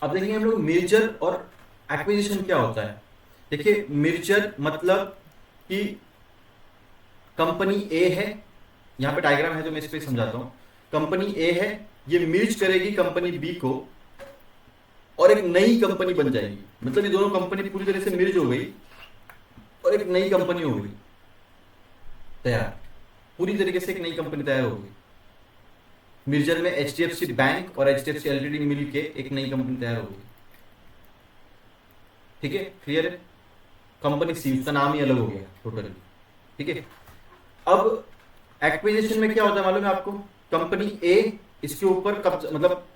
अब देखेंगे हम लोग मिर्जर और एक्विजिशन क्या होता है। देखिए मिर्जर मतलब कि कंपनी ए है, यहाँ पे डायग्राम है तो मैं इस पे समझाता हूँ। कंपनी ए है, ये मिर्ज करेगी कंपनी बी को और एक नई कंपनी बन जाएगी। मतलब ये दोनों कंपनी पूरी तरह से मिर्ज हो गई और एक नई कंपनी हो गई तैयार, पूरी तरीके से एक नई कंपनी तैयार हो गई। मिर्जर में एचडीएफसी बैंक और एचडीएफसी एलटीडी मिल के एक नई कंपनी तैयार हो गई। ठीक है, क्लियर है। कंपनी सी, उसका नाम ही अलग हो गया टोटली। ठीक है, अब एक्विजिशन में क्या होता है मालूम है आपको। कंपनी ए इसके ऊपर कब्जा, मतलब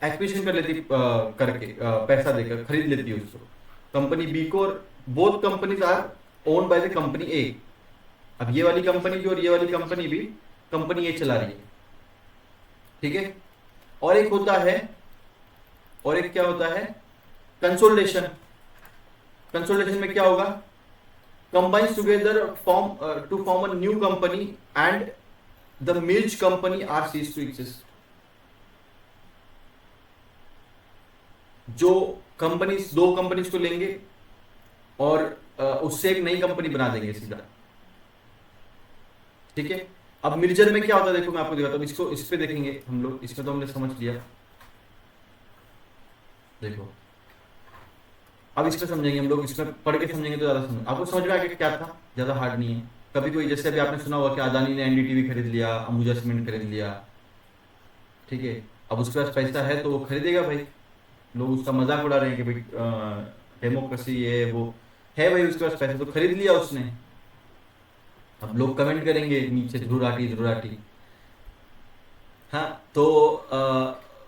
एक्विजिशन कर लेती करके पैसा देकर खरीद लेती है उसको कंपनी बी को, और both companies are owned by the company A. अब ये वाली कंपनी भी और ये वाली कंपनी भी कंपनी ए चला रही है। ठीक है, और एक होता है, और एक क्या होता है, कंसोलिडेशन। कंसोलिडेशन में क्या होगा, combines together to form a new company and the merged company are ceased to exist। जो कंपनीज, दो कंपनीज को लेंगे और उससे एक नई कंपनी बना देंगे सीधा। ठीक है, अब मिर्जर में क्या होता है देखो मैं आपको दिखाता हूं। इसको इस पे देखेंगे हम लोग, इसमें तो हमने समझ लिया। देखो अब इसमें समझेंगे हम लोग, इसमें पढ़ के समझेंगे तो ज्यादा समझ आपको समझ में आएगा क्या था, ज्यादा हार्ड नहीं है। कभी कोई, जैसे अभी आपने सुना होगा कि अदानी ने एनडीटीवी खरीद लिया, अंबुजा सीमेंट खरीद लिया। ठीक है, अब उसके पास पैसा है तो वो खरीदेगा भाई। लोग उसका मजाक उड़ा रहे हैं कि भाई डेमोक्रेसी ये वो है, भाई उसके पास पैसा तो खरीद लिया उसने। अब लोग कमेंट करेंगे नीचे, ध्रुराटी ध्रुराटी। हाँ, तो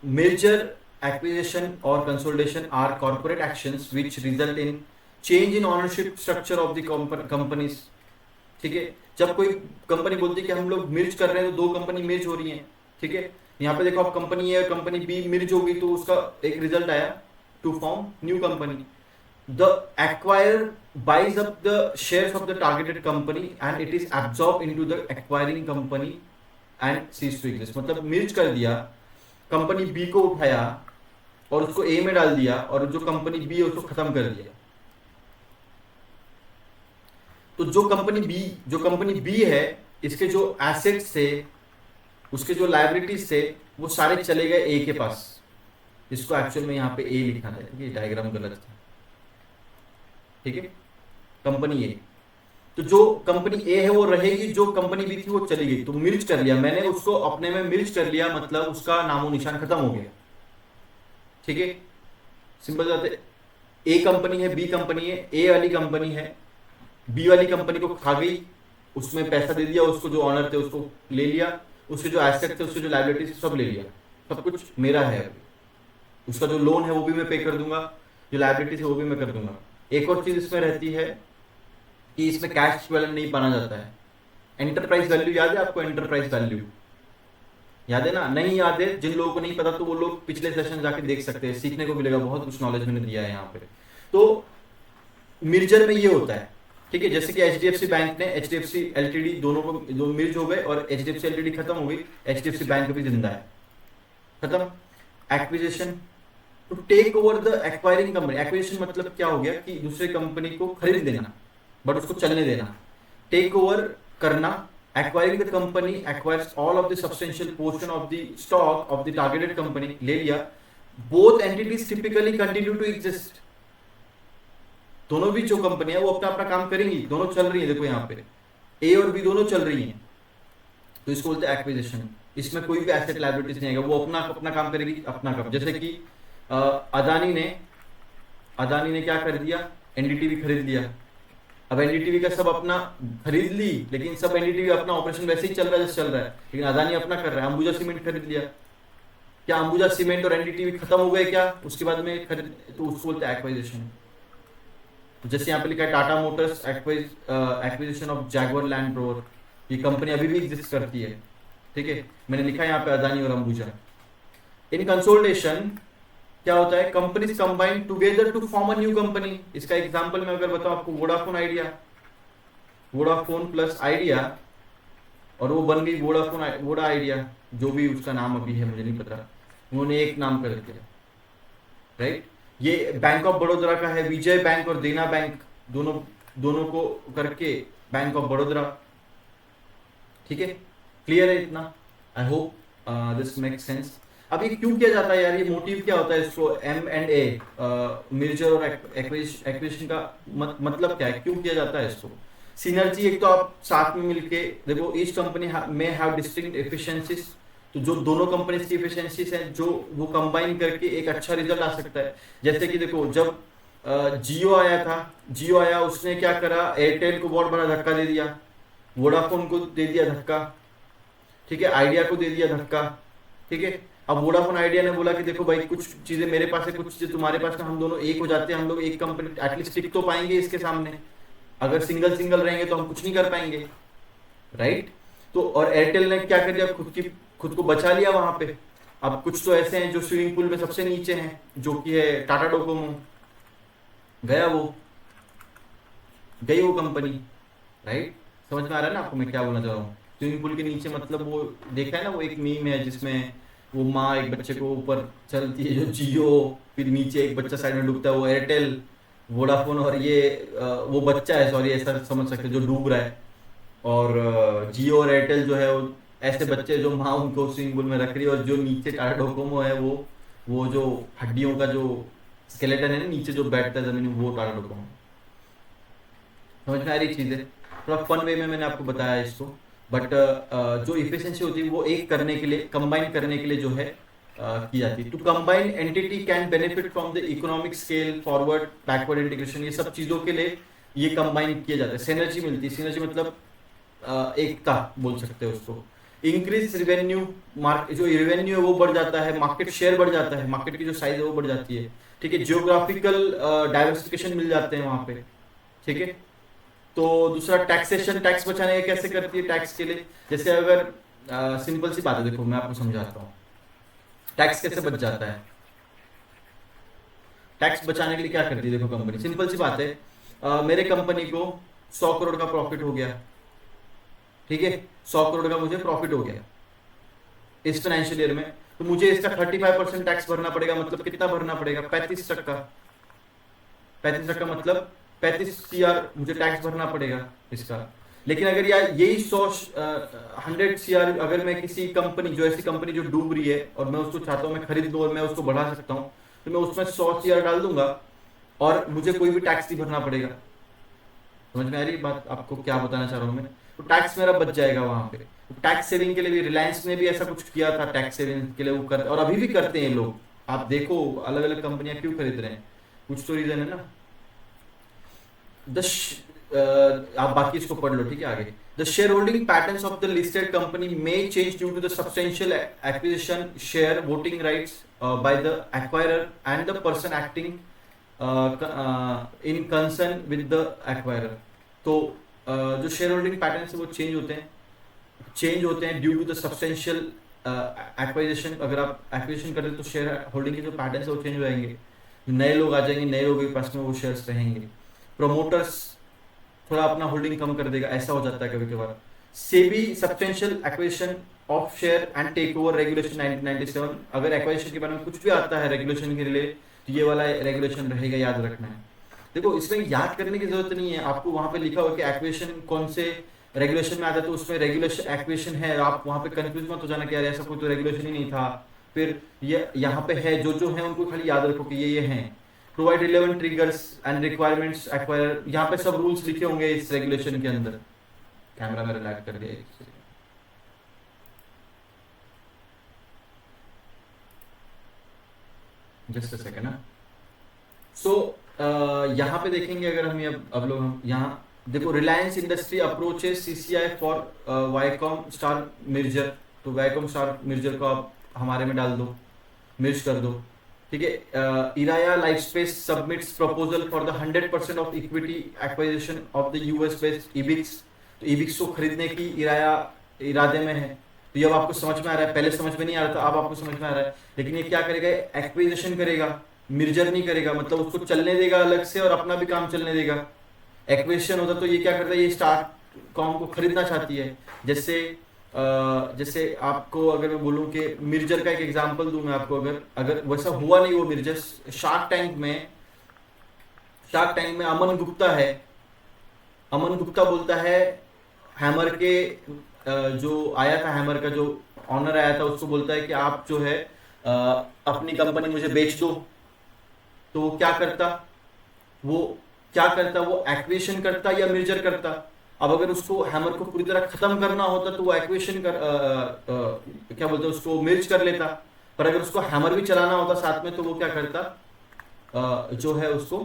major acquisition or consolidation are corporate actions which result in change in ownership structure of the companies। ठीक है, जब कोई कंपनी बोलती है कि हम लोग मिर्ज कर रहे हैं तो दो कंपनी मिर्ज हो रही हैं। ठीक है, यहाँ पे देखो आप कंपनी ए और कंपनी बी मिर्ज होगी तो उसका एक रिजल्ट आया, to form new company. The acquire buys up the shares of the targeted company and it is absorbed into the acquiring company and cease to exist। मतलब मिर्ज कर दिया, कंपनी बी को उठाया और उसको ए में डाल दिया और जो कंपनी बी है उसको खत्म कर दिया। तो जो कंपनी बी है, इसके जो एसेट्स थे, उसके जो लायबिलिटीज थे, वो सारे चले गए ए के पास। इसको एक्चुअल में यहाँ पे ए लिखना था, ये डायग्राम गलत था। ठीक है, कंपनी ए, तो जो कंपनी ए है वो रहेगी, जो कंपनी बी थी वो चली गई। तो मिर्ज कर लिया मैंने उसको, अपने में मिर्ज कर लिया, मतलब उसका नामो निशान खत्म हो गया। ठीक है, सिंपल बात है। ए कंपनी है, बी कंपनी है, ए वाली कंपनी है, बी वाली कंपनी को खा गई, उसमें पैसा दे दिया, उसको जो ऑनर थे उसको ले लिया, उसके जो एसेट थे, उसके जो लायबिलिटीज सब ले लिया, सब कुछ मेरा है। उसका जो लोन है वो भी मैं पे कर दूंगा, जो लायबिलिटीज है वो भी मैं कर दूंगा। एक और चीज इसमें रहती है कि इसमें कैश इक्विवेलेंट नहीं पाना जाता है। एंटरप्राइज वैल्यू याद है आपको? एंटरप्राइज वैल्यू याद है ना? नहीं याद है, जिन लोगों को नहीं पता तो वो लोग पिछले सेशन जाके देख सकते हैं, सीखने को मिलेगा, बहुत कुछ नॉलेज मैंने दिया है यहाँ पे। तो मिर्जर में ये होता है। ठीक है, जैसे कि एचडीएफसी बैंक ने एचडीएफसी एलटीडी दोनों को, दो मिर्ज हो गए और एचडीएफसी एलटीडी खत्म हो गई, एचडीएफसी बैंक भी जिंदा है, खत्म। Acquisition, to take over the acquiring company. Acquisition मतलब क्या हो गया कि दूसरे कंपनी को खरीद लेना बट उसको चलने देना। टेक ओवर करना, acquiring the company acquires all of the substantial portion of the stock of the targeted company, ले लिया। both entities typically continue to exist। दोनों भी जो कंपनी है वो अपना अपना काम करेंगी, दोनों चल रही है। देखो यहाँ पे ए और बी दोनों चल रही हैं, तो इसको बोलते हैं एक्विजिशन। इसमें कोई भी एसेट लायबिलिटीज नहीं आएगा, वो अपना अपना काम करेगी, अपना काम। जैसे कि अदानी ने क्या कर दिया, एनडीटीवी खरीद लिया। अब एनडीटीवी का सब अपना खरीद ली, लेकिन सब एनडीटीवी अपना ऑपरेशन वैसे ही चल रहा है जैसे चल रहा है, लेकिन अदानी अपना कर रहा है। अंबुजा सीमेंट खरीद लिया, क्या अंबुजा सीमेंट और एनडीटीवी खत्म हो गए क्या उसके बाद में खरीद? तो उसको बोलते हैं एक्वाइजिशन। तो जैसे यहाँ पे लिखा है Tata Motors acquisition of Jaguar land rover, ये कंपनी अभी भी एग्जिस्ट करती है। ठीक है, मैंने लिखा है यहाँ पे अदानी और अंबुजा। इन कंसोलिडेशन क्या होता है, companies combine together to form a new company. इसका एग्जांपल मैं अगर बताऊं आपको, Vodafone Idea, Vodafone plus Idea, और वो बन गई वोडा आइडिया, जो भी उसका नाम अभी है मुझे नहीं पता, उन्होंने एक नाम कर दिया। राइट। ये बैंक ऑफ बड़ौदा का है, विजय बैंक और देना बैंक, दोनों दोनों को करके बैंक ऑफ बड़ौदा। ठीक है, क्लियर है इतना? I hope this make sense. अब ये क्यों किया जाता है यार, ये मोटिव क्या होता है इसको M&A merger और एक्विजिशन का मतलब क्या है, क्यों किया जाता है इसको? सिनर्जी, एक तो आप साथ में मिलके देखो, ईच कंपनी में हैव डिस्टिंक्ट एफिशिएंसीज, तो जो दोनों कंपनीज की एफिशिएंसीज हैं जो वो कंबाइन करके एक अच्छा रिजल्ट आ सकता है। जैसे कि देखो, जब जियो आया था, जियो आया, उसने क्या करा, एयरटेल को बहुत बड़ा धक्का दे दिया, वोडाफोन को दे दिया धक्का, ठीक है, आइडिया को दे दिया धक्का। ठीक है, अब वोडाफोन आइडिया ने बोला कि देखो भाई, कुछ चीजें मेरे पास है, कुछ चीजें तुम्हारे पास है, हम दोनों एक हो जाते हैं, हम लोग एक कंपनी एटलीस्ट टिक तो पाएंगे इसके सामने। अगर सिंगल सिंगल रहेंगे तो हम कुछ नहीं कर पाएंगे, राइट। तो और एयरटेल ने क्या कर दिया, खुद को बचा लिया वहां पे। अब कुछ तो ऐसे हैं जो स्विमिंग पूल में सबसे नीचे हैं, जो कि है टाटा डोकोमो, गई वो कंपनी, राइट। समझ में आ रहा है ना आपको मैं क्या बोलना चाह रहा हूँ? स्विमिंग पूल के नीचे मतलब वो देखा है ना, वो एक मीम है जिसमें वो माँ एक बच्चे को ऊपर चलती है, जो जियो, फिर नीचे एक बच्चा साइड में डूबता है, वो एयरटेल, वोडाफोन, और ये वो बच्चा है, सॉरी ऐसा समझ सकते जो डूब रहा है। और जियो और एयरटेल जो है वो ऐसे बच्चे जो माँ उनको स्विमिंग पूल में रख रही है, और जो नीचे टाटा डोकोमो है वो जो हड्डियों का जो स्केलेटन है ना नीचे जो बैठता है जमीन में, वो टाटा डोकोमो। समझ में आ रही चीज है? थोड़ा फन वे में मैंने आपको बताया इसको, बट जो इफिशिएंसी होती है वो एक करने के लिए, कंबाइन करने के लिए जो है की जाती है। To combine entity can benefit from the economic scale, forward backward integration, ये सब चीजों के लिए ये कंबाइन किया जाता है, सिनर्जी मिलती है। सिनर्जी मतलब एकता बोल सकते हैं उसको। इंक्रीज रिवेन्यू, मार्केट जो रेवेन्यू है वो बढ़ जाता है, मार्केट शेयर बढ़ जाता है, मार्केट की जो साइज है वो बढ़ जाती है। ठीक है, जियोग्राफिकल डाइवर्सिफिकेशन मिल जाते हैं वहां पे। ठीक है, तो दूसरा टैक्सेशन, टैक्स बचाने का कैसे करती है टैक्स के लिए? जैसे अगर सिंपल सी बात है, देखो मैं आपको समझाता हूँ टैक्स कैसे बच जाता है। टैक्स बचाने के लिए क्या करती है देखो कंपनी, सिंपल सी बात है, मेरे कंपनी को 100 करोड़ का प्रॉफिट हो गया, ठीक है, 100 करोड़ का मुझे प्रॉफिट हो गया इस फाइनेंशियल ईयर में, तो मुझे इसका 35% टैक्स भरना पड़ेगा। मतलब कितना भरना पड़ेगा? 35%। 35% मतलब 35 CR मुझे टैक्स भरना पड़ेगा इसका। लेकिन अगर यार यही 100 CR अगर मैं किसी कंपनी, जो ऐसी कंपनी जो डूब रही है और मैं उसको चाहता हूं मैं खरीद लूं और मैं उसको बढ़ा सकता हूं, तो मैं उसमें 100 CR डाल दूंगा और मुझे कोई भी टैक्स नहीं भरना पड़ेगा। समझ में आ रही बात आपको क्या बताना चाह रहा हूं मैं? तो टैक्स मेरा बच जाएगा वहां पे। टैक्स सेविंग के लिए भी रिलायंस ने भी ऐसा कुछ किया था, टैक्स सेविंग के लिए वो करते, और अभी भी करते हैं लोग। आप देखो अलग अलग कंपनियां क्यों खरीद रहे हैं, कुछ तो रीजन है ना। आप बाकी इसको पढ़ लो, ठीक है। आगे, the share holding patterns of the listed company may change due to the substantial acquisition share voting rights by the acquirer and the person acting in concern with the acquirer. तो जो शेयर होल्डिंग पैटर्न है वो change होते हैं due to the substantial acquisition. अगर आप acquisition करें तो शेयर होल्डिंग के जो पैटर्न है वो चेंज हो जाएंगे, नए लोग आ जाएंगे, नए लोगों के पास में वो शेयर्स रहेंगे। प्रमोटर्स थोड़ा अपना होल्डिंग कम कर देगा, ऐसा हो जाता है कभी कभार। SEBI substantial acquisition of share and take over regulation 1997, अगर एक्वाइजिशन के बारे में कुछ भी आता है रेगुलेशन के लिए तो ये वाला रेगुलेशन रहेगा, याद रखना है। देखो इसमें याद करने की जरूरत नहीं है, आपको वहां पे लिखा हुआ कि एक्विजिशन कौन से रेगुलेशन में आता है, तो उसमें रेगुलेशन एक्विजिशन है, आप वहां पे कंफ्यूज मत हो जाना कि यार ऐसा कोई तो रेगुलेशन ही नहीं था। फिर ये यहाँ पे है, जो है उनको खाली याद रखो कि ये हैं। Provide relevant triggers and requirements acquire, यहाँ पे सब रूल्स लिखे होंगे इस रेगुलेशन के अंदर। कैमरा मेरा लैग कर दिया, जस्ट अ सेकंड ना। सो यहाँ पे देखेंगे अगर हम अब लोग हम यहाँ देखो, Reliance industry approaches CCI for Viacom Star merger. तो वाईकॉम स्टार मिर्जर को आप हमारे में डाल दो, मिर्ज कर दो, ठीक है। Eraaya life space submits proposal for the 100% of equity acquisition of the US based Ebix. तो इबिक्स को खरीदने की इराया इरादे में है। तो ये अब आपको समझ में आ रहा है, पहले समझ में नहीं आ रहा था, अब आपको समझ में आ रहा है। लेकिन ये क्या करेगा, एक्विजिशन करेगा, मिर्जर नहीं करेगा, मतलब उसको चलने देगा अलग से और अपना भी काम चलने देगा। एक्विजिशन होता तो ये क्या करता है, ये स्टार कॉम को खरीदना चाहती है। जैसे जैसे आपको अगर मैं बोलूं कि मिर्जर का एक एग्जांपल दूं मैं आपको, अगर अगर वैसा हुआ नहीं वो मिर्जर, शार्क टैंक में अमन गुप्ता है, अमन गुप्ता बोलता है हैमर के जो आया था, हैमर का जो ऑनर आया था उसको बोलता है कि आप जो है अपनी कंपनी मुझे बेच दो। तो वो क्या करता, वो वो एक्वेशन करता या मिर्जर करता। अब अगर उसको हैमर को पूरी तरह खत्म करना होता तो वो एक्वेशन कर क्या बोलते हैं उसको मिर्ज कर लेता। पर अगर उसको हैमर भी चलाना होता साथ में तो वो क्या करता, जो है उसको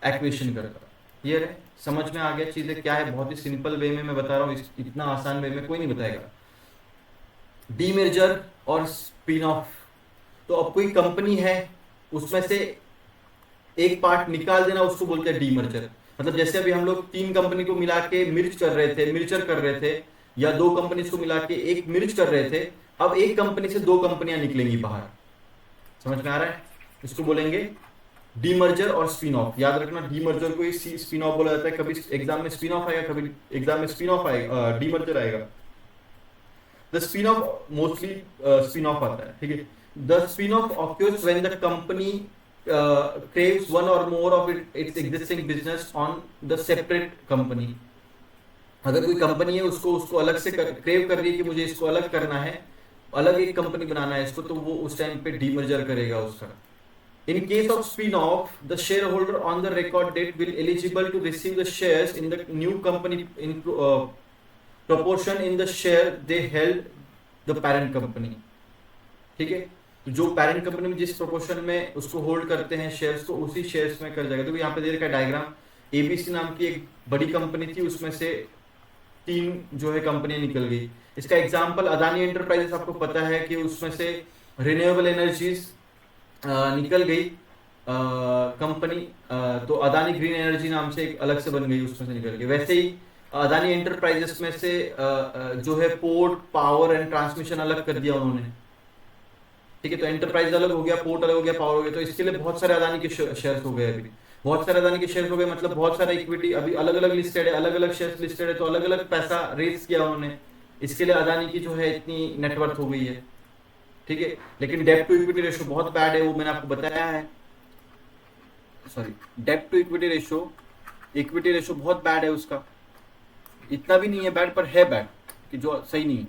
एक्वेशन करता। क्लियर है, समझ में आ गया चीजें क्या है? बहुत ही सिंपल वे में मैं बता रहा हूँ, इतना आसान वे में कोई नहीं बताएगा। डीमर्जर और स्पिन ऑफ, तो अब कोई कंपनी है उसमें से एक पार्ट निकाल देना उसको बोलते हैं डीमर्जर। मतलब जैसे अभी हम लोग तीन कंपनी को मिला के मिर्चर कर रहे थे, या दो कंपनी को मिला के एक मिर्च कर रहे थे, अब एक कंपनी से दो कंपनियां निकलेंगी बाहर। समझ में आ रहा है? इसको बोलेंगे डीमर्जर और स्पिन ऑफ। याद रखना, डीमर्जर को स्पिन ऑफ बोला जाता है। कभी एग्जाम में स्पिन ऑफ आएगा, कभी एग्जाम में स्पिन ऑफ आएगा, डीमर्जर आएगा। The spin off mostly spin off आता है, ठीक है। The spin off occurs when the company craves one or more of its existing business on the separate company। अगर कोई कंपनी है उसको उसको अलग से क्रेव कर रही है कि मुझे इसको अलग करना है, अलग एक कंपनी बनाना है इसको, तो वो उस टाइम पे डीमर्जर करेगा उसका। In case of spin-off, the shareholder on the record date will eligible to receive the shares in the new company in proportion in the share they held the parent company। ठीक है, तो जो parent company में जिस proportion में उसको hold करते हैं शेयर्स को, उसी शेयर्स में कर जाएगा। तो यहाँ पे दे रखा है डायग्राम, एबीसी नाम की एक बड़ी कंपनी थी, उसमें से तीन जो है कंपनियां निकल गई। इसका एग्जांपल अदानी एंटरप्राइजेस, आपको पता है कि उसमें से रिन्यूएबल एनर्जीज निकल गई कंपनी, तो अदानी ग्रीन एनर्जी नाम से एक अलग से बन गई, उसमें से निकल गई। वैसे ही अदानी एंटरप्राइजेस में से जो है पोर्ट, पावर एंड ट्रांसमिशन अलग कर दिया उन्होंने। ठीक है, तो एंटरप्राइज अलग हो गया, पोर्ट अलग हो गया, पावर हो गया। तो इसके लिए बहुत सारे अदानी के शेयर्स हो गए। अभी बहुत सारे अदानी के शेयर्स हो गए, मतलब बहुत सारा इक्विटी अभी अलग अलग लिस्टेड है, अलग अलग शेयर्स लिस्टेड है, तो अलग अलग पैसा रेज किया उन्होंने। इसके लिए अदानी की जो है इतनी नेटवर्थ हो गई है। ठीक है, लेकिन डेट टू इक्विटी रेशो बहुत बैड है, वो मैंने आपको बताया है। Sorry, debt to equity ratio बहुत बैड है उसका। इतना भी नहीं है बैड, पर है बैड कि जो सही नहीं है,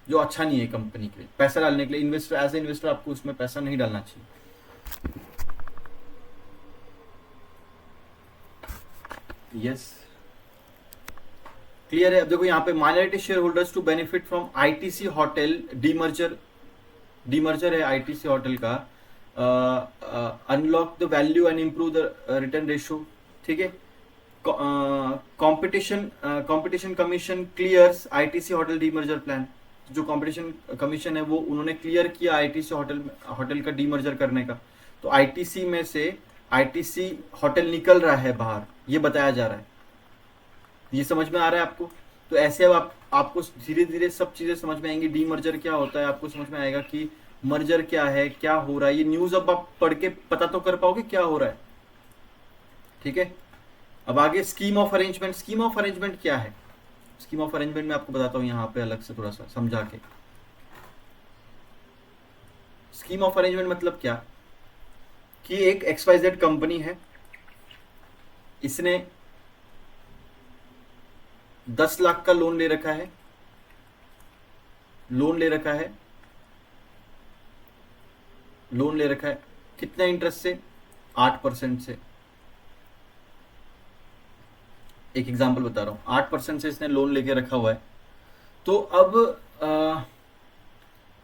जो अच्छा नहीं है कंपनी के लिए पैसा डालने के लिए। इन्वेस्टर, एज ए इन्वेस्टर आपको उसमें पैसा नहीं डालना चाहिए। यस, क्लियर है? अब देखो यहाँ पे minority share holders to benefit from ITC hotel demerger है आईटीसी होटल का, unlock the value and improve the return ratio. ठीक है, competition commission clears ITC hotel demerger plan. जो कंपटीशन कमीशन है वो उन्होंने क्लियर किया आईटीसी होटल का डीमर्जर करने का। तो आईटीसी में से आईटीसी होटल निकल रहा है बाहर, ये बताया जा रहा है। ये समझ में आ रहा है आपको? तो ऐसे अब आपको धीरे धीरे सब चीजें समझ में आएंगी। डीमर्जर क्या होता है, आपको समझ में आएगा कि मर्जर क्या है, क्या हो रहा है। ये न्यूज अब आप पढ़ के पता तो कर पाओगे क्या हो रहा है। ठीक है, अब आगे scheme of arrangement. Scheme of arrangement क्या है? स्कीम ऑफ अरेंजमेंट में आपको बताता हूं यहाँ पे अलग से थोड़ा सा समझा के। स्कीम ऑफ अरेंजमेंट मतलब क्या कि एक XYZ कंपनी है, इसने 10 लाख का लोन ले रखा है, लोन ले रखा है कितना इंटरेस्ट से? 8% से। एक एग्जांपल बता रहा हूं, 8% से इसने लोन लेके रखा हुआ है। तो अब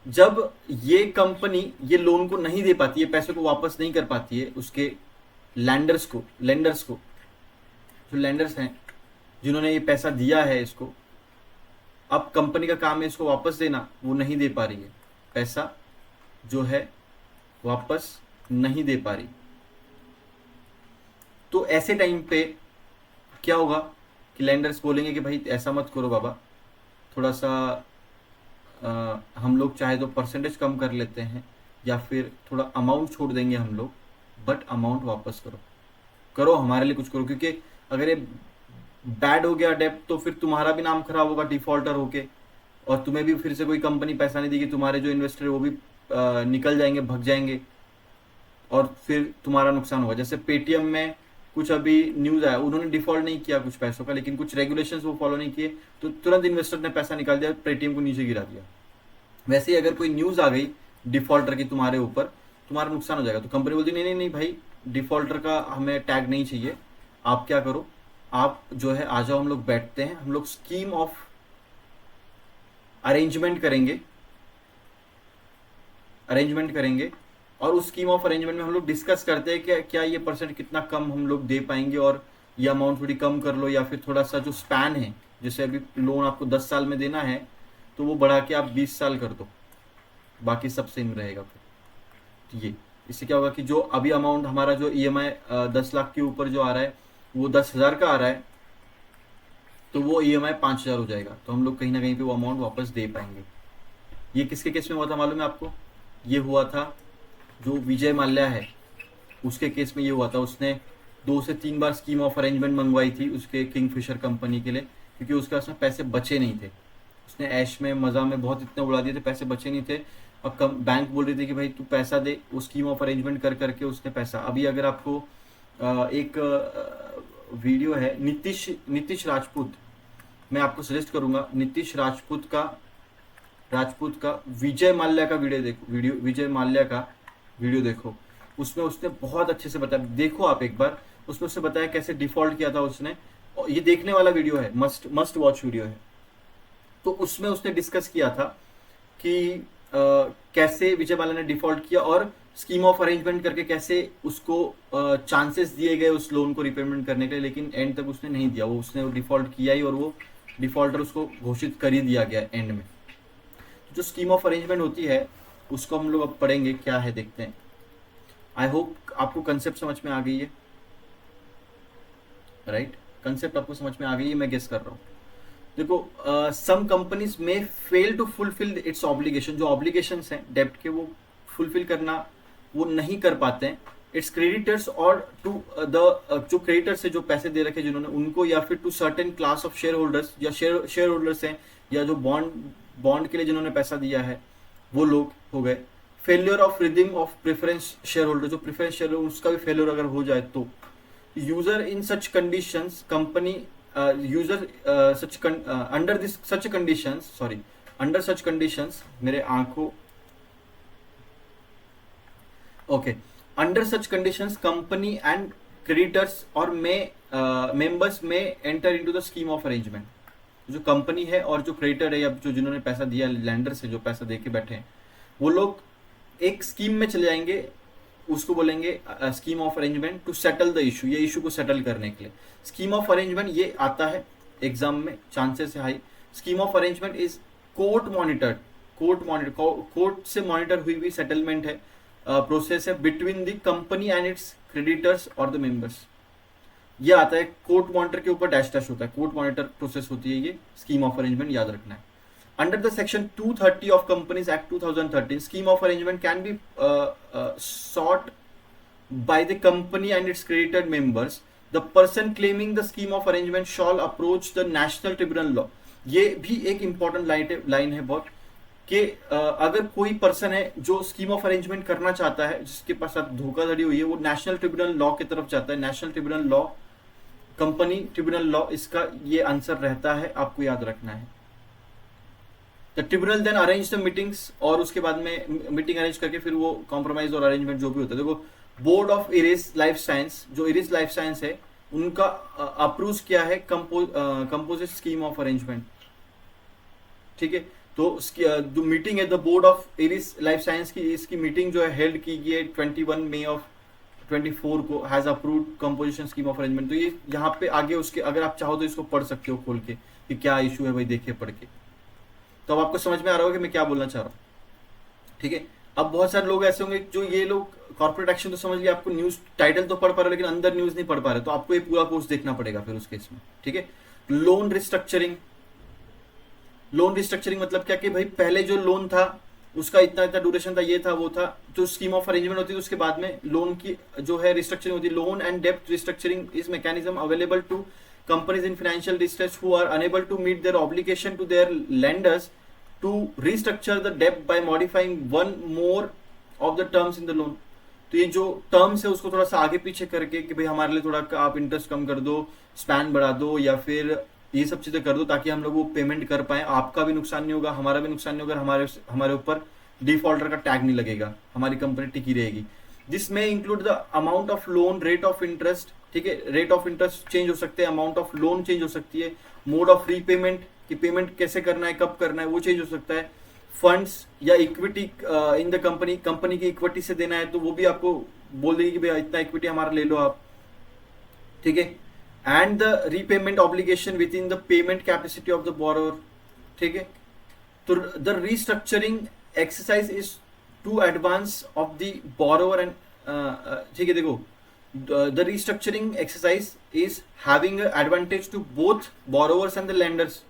जब ये कंपनी ये लोन को नहीं दे पाती है, पैसे को वापस नहीं कर पाती है उसके लेंडर्स को, जो लेंडर्स हैं जिन्होंने ये पैसा दिया है इसको, अब कंपनी का काम है इसको वापस देना, वो नहीं दे पा रही है, पैसा जो है वापस नहीं दे पा रही। तो ऐसे टाइम पे क्या होगा कि लेंडर्स बोलेंगे कि भाई ऐसा मत करो बाबा, थोड़ा सा हम लोग चाहे तो परसेंटेज कम कर लेते हैं, या फिर थोड़ा अमाउंट छोड़ देंगे हम लोग, बट अमाउंट वापस करो हमारे लिए कुछ करो। क्योंकि अगर ये बैड हो गया डेब्ट तो फिर तुम्हारा भी नाम खराब होगा डिफॉल्टर होके, और तुम्हें भी फिर से कोई कंपनी पैसा नहीं देगी, तुम्हारे जो इन्वेस्टर है वो भी निकल जाएंगे, भग जाएंगे, और फिर तुम्हारा नुकसान होगा। जैसे पेटीएम में कुछ अभी न्यूज आया, उन्होंने डिफॉल्ट नहीं किया कुछ पैसों का, लेकिन कुछ रेगुलेशंस वो फॉलो नहीं किए, तो तुरंत इन्वेस्टर ने पैसा निकाल दिया, पेटीएम को नीचे गिरा दिया। वैसे ही अगर कोई न्यूज आ गई डिफॉल्टर की तुम्हारे ऊपर, तुम्हारा नुकसान हो जाएगा। तो कंपनी बोलती नहीं नहीं नहीं भाई, डिफॉल्टर का हमें टैग नहीं चाहिए, आप क्या करो, आप जो है आ जाओ, हम लोग बैठते हैं, हम लोग स्कीम ऑफ अरेंजमेंट करेंगे, और उस स्कीम ऑफ अरेंजमेंट में हम लोग डिस्कस करते हैं कि क्या ये परसेंट कितना कम हम लोग दे पाएंगे, और ये अमाउंट थोड़ी कम कर लो, या फिर थोड़ा सा जो स्पैन है, जैसे अभी लोन आपको 10 साल में देना है तो वो बढ़ा के आप 20 साल कर दो, बाकी सब सेम रहेगा। फिर तो ये इससे क्या होगा कि जो अभी अमाउंट हमारा जो EMI 10 लाख के ऊपर जो आ रहा है वो 10,000 का आ रहा है, तो वो EMI 5,000 हो जाएगा, तो हम लोग कहीं ना कहीं पे वो अमाउंट वापस दे पाएंगे। ये किसके केस में हुआ था मालूम है आपको? ये हुआ था जो विजय माल्या है उसके केस में ये हुआ था। उसने 2 से 3 बार स्कीम ऑफ अरेंजमेंट मंगवाई थी उसके किंगफिशर कंपनी के लिए, क्योंकि उसके पास में पैसे बचे नहीं थे। उसने ऐश में मज़ा में बहुत इतने उड़ा दिए थे, पैसे बचे नहीं थे। अब बैंक बोल रही थी कि भाई तू पैसा दे, वो स्कीम ऑफ अरेंजमेंट कर करके उसने पैसा। अभी अगर आपको एक वीडियो है नीतीश राजपूत, मैं आपको सजेस्ट करूंगा नीतीश राजपूत का विजय माल्या का विजय माल्या का वीडियो देखो। उसमें उसने बहुत अच्छे से बताया, देखो आप एक बार, उसमें उसने बताया कैसे डिफॉल्ट किया था उसने। और ये देखने वाला वीडियो है, मस्ट वॉच वीडियो है। तो उसमें उसने डिस्कस किया था कि कैसे विजय माल्या ने डिफॉल्ट किया, और स्कीम ऑफ अरेंजमेंट करके कैसे उसको चांसेस दिए गए उस लोन को रिपेमेंट करने के लिए, लेकिन एंड तक उसने नहीं दिया, वो उसने डिफॉल्ट किया ही, और वो डिफॉल्टर उसको घोषित कर ही दिया गया एंड में। तो जो स्कीम ऑफ अरेंजमेंट होती है उसको हम लोग अब पढ़ेंगे, क्या है देखते हैं। आई होप आपको कंसेप्ट समझ में आ गई है, राइट? कंसेप्ट आपको समझ में आ गई है, मैं गेस कर रहा हूँ। देखो, some companies may fail to fulfil its obligation, जो ऑब्लिगेशंस हैं डेब्ट के वो फुलफिल करना वो नहीं कर पाते हैं इट्स क्रेडिटर्स, और टू द जो क्रेडिटर्स है जो पैसे दे रखे जिन्होंने उनको, या फिर to certain class of share holders, या शेयर होल्डर्स हैं, या जो बॉन्ड के लिए जिन्होंने पैसा दिया है वो लोग हो गए। Failure of redeem of preference share holder, जो प्रेफरेंस शेयर होल्डर उसका भी फेलियर अगर हो जाए तो यूजर इन सच conditions company under such conditions मेरे आंखों okay under such conditions company and creditors और मेंबर्स में enter into the scheme of arrangement. जो कंपनी है और जो क्रेडिटर है, या जो जिन्होंने पैसा दिया, लैंडर से जो पैसा दे के बैठे हैं, वो लोग एक स्कीम में चले जाएंगे, उसको बोलेंगे scheme of arrangement to settle the issue, ये इशू को सेटल करने के लिए। स्कीम ऑफ अरेंजमेंट ये आता है एग्जाम में, चांसेस है high. Scheme of arrangement is court से मॉनिटर हुई हुई सेटलमेंट है, प्रोसेस है between the company and it's creditors और द मेंबर्स। ये आता है कोर्ट मॉनिटर के ऊपर डैश डैश होता है, कोर्ट मॉनिटर प्रोसेस होती है ये स्कीम ऑफ अरेंजमेंट, याद रखना है। Under the section 230 of Companies Act 2013, scheme of arrangement can be sought by the company and its creditor members. The person claiming the scheme of arrangement shall approach the national tribunal law. ये भी एक important line है बहुत, कि अगर कोई person है जो स्कीम ऑफ अरेंजमेंट करना चाहता है, जिसके पास धोखाधड़ी हुई है, वो नेशनल ट्रिब्यूनल लॉ की तरफ जाता है। National tribunal law, company tribunal law, इसका ये आंसर रहता है, आपको याद रखना है। The tribunal then arrange the meetings, और उसके बाद में मीटिंग अरेंज करके फिर वो कॉम्प्रोमाइज और अरेंजमेंट जो भी होता है। देखो, board of iris life science, जो इरिस लाइफ साइंस है, उनका अप्रूव किया है कंपोजिट स्कीम ऑफ अरेंजमेंट, ठीक है। तो जो मीटिंग है the board of iris life science की, इसकी मीटिंग जो है हेल्ड की गई है 21 मई ऑफ 24 को, has approved composition scheme of arrangement. तो ये यहाँ पे आगे उसके, अगर आप चाहो तो इसको पढ़ सकते हो खोल के कि क्या इशू है भाई, देखिए पढ़ के, तो अब आपको समझ में आ रहा होगा कि मैं क्या बोलना चाह रहा हूँ, ठीक है। अब बहुत सारे लोग ऐसे होंगे जो ये लोग कॉर्पोरेट एक्शन तो समझ लिया, आपको न्यूज टाइटल तो पढ़ पा रहे हो लेकिन अंदर न्यूज नहीं पढ़ पा रहे, तो आपको ये पूरा कोर्स देखना पड़ेगा फिर उस केस में, ठीक है। लोन रिस्ट्रक्चरिंग मतलब क्या कि भाई पहले जो लोन था उसका इतना इतना ड्यूरेशन था, ये था वो था, जो स्कीम ऑफ अरेंजमेंट होती है उसके बाद में लोन की जो है रिस्ट्रक्चरिंग होती है। लोन एंड डेब्ट restructuring is mechanism available to companies in financial distress who are unable to meet their obligation to their lenders to restructure the डेब्ट by modifying one more of the terms in the loan. तो ये जो terms है उसको थोड़ा सा आगे पीछे करके कि भाई हमारे लिए थोड़ा आप इंटरेस्ट कम कर दो, स्पैन बढ़ा दो, या फिर ये सब चीजें कर दो ताकि हम लोग वो पेमेंट कर पाए। आपका भी नुकसान नहीं होगा, हमारा भी नुकसान नहीं होगा, हमारे ऊपर डिफॉल्टर का टैग नहीं लगेगा, हमारी कंपनी टिकी रहेगी। दिस में include the amount of loan, rate of interest, ठीक है, रेट ऑफ इंटरेस्ट चेंज हो सकते हैं, अमाउंट ऑफ लोन चेंज हो सकती है, मोड ऑफ रीपेमेंट कि पेमेंट कैसे करना है, कब करना है, वो चेंज हो सकता है, फंड्स या equity in the company, company की इक्विटी से देना है तो वो भी आपको बोल देगी कि भाई इतना इक्विटी हमारा ले लो आप, ठीक है। And the repayment obligation within the payment capacity of the borrower, ठीक है। तो the restructuring exercise is to advance of the borrower and, ठीक है, देखो the restructuring exercise is having advantage to both borrowers and the lenders.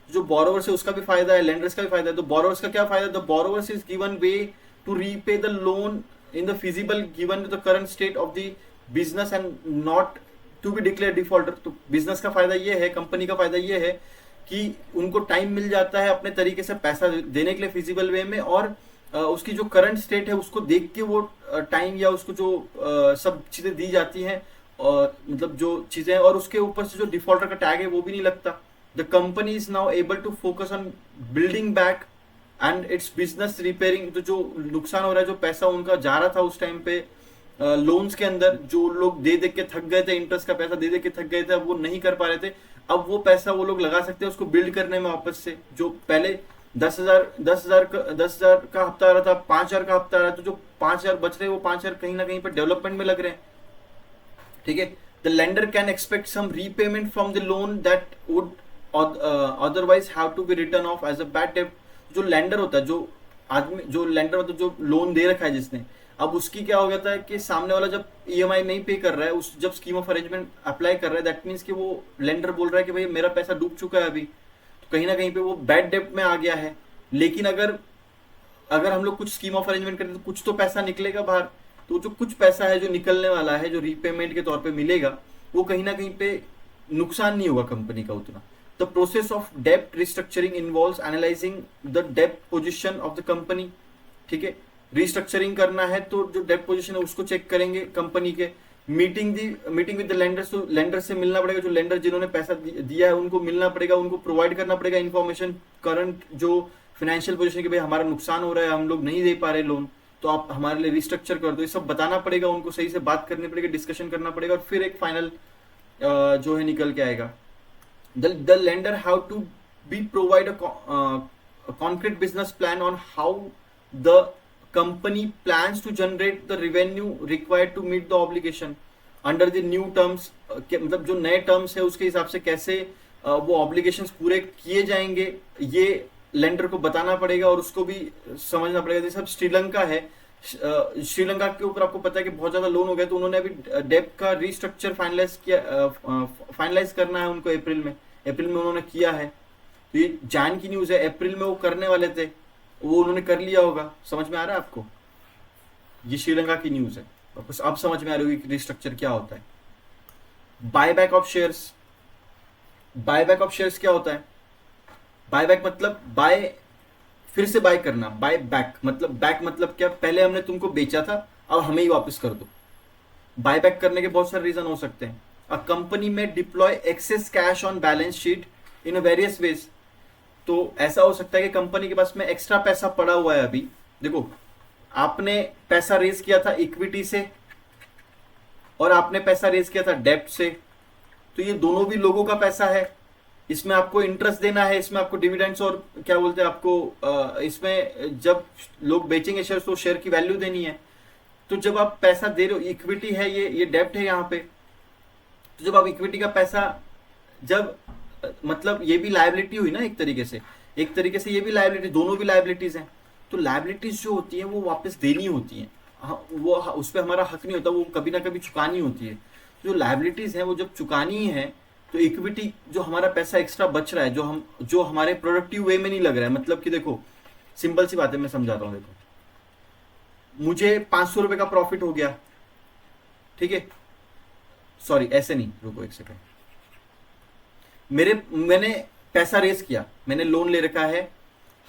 जो borrowers है उसका भी फायदा है, लेंडर्स का भी फायदा है। तो बोरोवर्स का क्या फायदा, the borrowers is given way to repay the loan in the feasible given the current state of the business and not to be declare defaulter. तो बिजनेस का फायदा ये है, कंपनी का फायदा ये है कि उनको टाइम मिल जाता है अपने तरीके से पैसा देने के लिए फिजिबल वे में, और उसकी जो करंट स्टेट है उसको देख के वो टाइम या उसको जो सब चीजें दी जाती हैं, और मतलब जो चीजें, और उसके ऊपर से जो डिफॉल्टर का टैग है वो भी नहीं लगता। The company is now able to focus on building back and its business repairing. तो जो नुकसान हो रहा है, जो पैसा उनका जा रहा था उस टाइम पे लोन्स के अंदर, जो लोग दे दे के थक गए थे, इंटरेस्ट का पैसा दे दे के थक गए थे, अब वो नहीं कर पा रहे थे, अब वो पैसा वो लोग लगा सकते हैं उसको बिल्ड करने में वापस से। जो पहले 10,000 का हफ्ता आ रहा था, 5,000 का हफ्ता आ रहा था, तो जो 5,000 बच रहे हैं वो 5,000 कहीं ना कहीं पर डेवलपमेंट में लग रहे हैं, ठीक है। The lender can expect some repayment from the loan that would otherwise have to be return of as a bad डेब्ट। जो लेंडर होता है, जो आदमी, जो लेंडर होता है, जो लोन दे रखा है जिसने, अब उसकी क्या हो गया था कि सामने वाला जब ईएमआई नहीं पे कर रहा है, उस जब स्कीम ऑफ अरेंजमेंट अप्लाई कर रहा है, दैट मीन्स कि वो लेंडर बोल रहा है कि भाई मेरा पैसा डूब चुका है अभी, तो कहीं ना कहीं पे वो बैड डेब्ट में आ गया है। लेकिन अगर अगर हम लोग कुछ स्कीम ऑफ अरेंजमेंट करते तो कुछ तो पैसा निकलेगा बाहर, तो जो कुछ पैसा है जो निकलने वाला है, जो रीपेमेंट के तौर पे मिलेगा, वो कहीं ना कहीं पे नुकसान नहीं होगा कंपनी का उतना। द प्रोसेस ऑफ डेब्ट रिस्ट्रक्चरिंग इन्वॉल्व्स एनालाइजिंग द डेब्ट पोजीशन ऑफ द कंपनी, ठीक है। रिस्ट्रक्चरिंग करना है तो जो डेब्ट पोजीशन है उसको चेक करेंगे कंपनी के। मीटिंग विद द लेंडर्स, तो लेंडर से मिलना पड़ेगा, जो लेंडर जिन्होंने पैसा दिया है उनको मिलना पड़ेगा, उनको प्रोवाइड करना पड़ेगा इन्फॉर्मेशन, करंट जो फाइनेंशियल पोजीशन, कि भाई हमारा नुकसान हो रहा है, हम लोग नहीं दे पा रहे लोन, तो आप हमारे लिए रिस्ट्रक्चर कर दो, ये सब बताना पड़ेगा उनको, सही से बात करनी पड़ेगी, डिस्कशन करना पड़ेगा, और फिर एक फाइनल जो है निकल के आएगा। The lender have to be provide a concrete business plan on how the company plans to generate the revenue required to meet the obligation under the new terms। मतलब जो नए टर्म्स है उसके हिसाब से कैसे वो ऑब्लिगेशंस पूरे किए जाएंगे, ये लेंडर को बताना पड़ेगा और उसको भी समझना पड़ेगा। जैसे अब श्रीलंका है, श्रीलंका के ऊपर आपको पता है कि बहुत ज्यादा लोन हो गया, तो उन्होंने अभी डेब्ट का रिस्ट्रक्चर फाइनलाइज किया, फाइनलाइज करना है उनको अप्रैल में उन्होंने किया है। तो ये जान की न्यूज है, अप्रैल में वो करने वाले थे, वो उन्होंने कर लिया होगा। समझ में आ रहा है आपको? ये श्रीलंका की न्यूज है, बस अब समझ में आ रही होगी रिस्ट्रक्चर क्या होता है। Buyback of shares, buyback of shares क्या होता है? बायबैक मतलब बाय, फिर से बाय करना, बाय बैक मतलब, बैक मतलब क्या, पहले हमने तुमको बेचा था अब हमें ही वापस कर दो। बायबैक करने के बहुत सारे रीजन हो सकते हैं। अ कंपनी में deploy access cash on balance sheet in various ways. तो ऐसा हो सकता है कि कंपनी के पास में एक्स्ट्रा पैसा पड़ा हुआ है अभी। देखो, आपने पैसा रेज किया था इक्विटी से और आपने पैसा रेज किया था डेब्ट से, तो ये दोनों भी लोगों का पैसा है, इसमें आपको इंटरेस्ट देना है, इसमें आपको डिविडेंड्स और क्या बोलते हैं आपको, इसमें जब लोग बेचेंगे शेयर तो शेयर की वैल्यू देनी है। तो जब आप पैसा दे रहे हो, इक्विटी है, ये डेब्ट है यहाँ पे, तो जब आप इक्विटी का पैसा, जब मतलब ये भी लायबिलिटी हुई ना एक तरीके से ये भी लायबिलिटी, दोनों भी लायबिलिटीज हैं। तो लायबिलिटीज जो होती है वो वापस देनी होती है, वो उस पर हमारा हक नहीं होता, वो कभी ना कभी चुकानी होती है। जो लायबिलिटीज है वो जब चुकानी है, तो इक्विटी जो हमारा पैसा एक्स्ट्रा बच रहा है, जो हमारे प्रोडक्टिव वे में नहीं लग रहा है, मतलब कि देखो सिंपल सी बात है, मैं समझाता हूँ। देखो, मुझे 500 रुपए का प्रॉफिट हो गया, ठीक है, सॉरी ऐसे नहीं, रुको एक सेकंड, मैंने पैसा रेस किया, मैंने लोन ले रखा है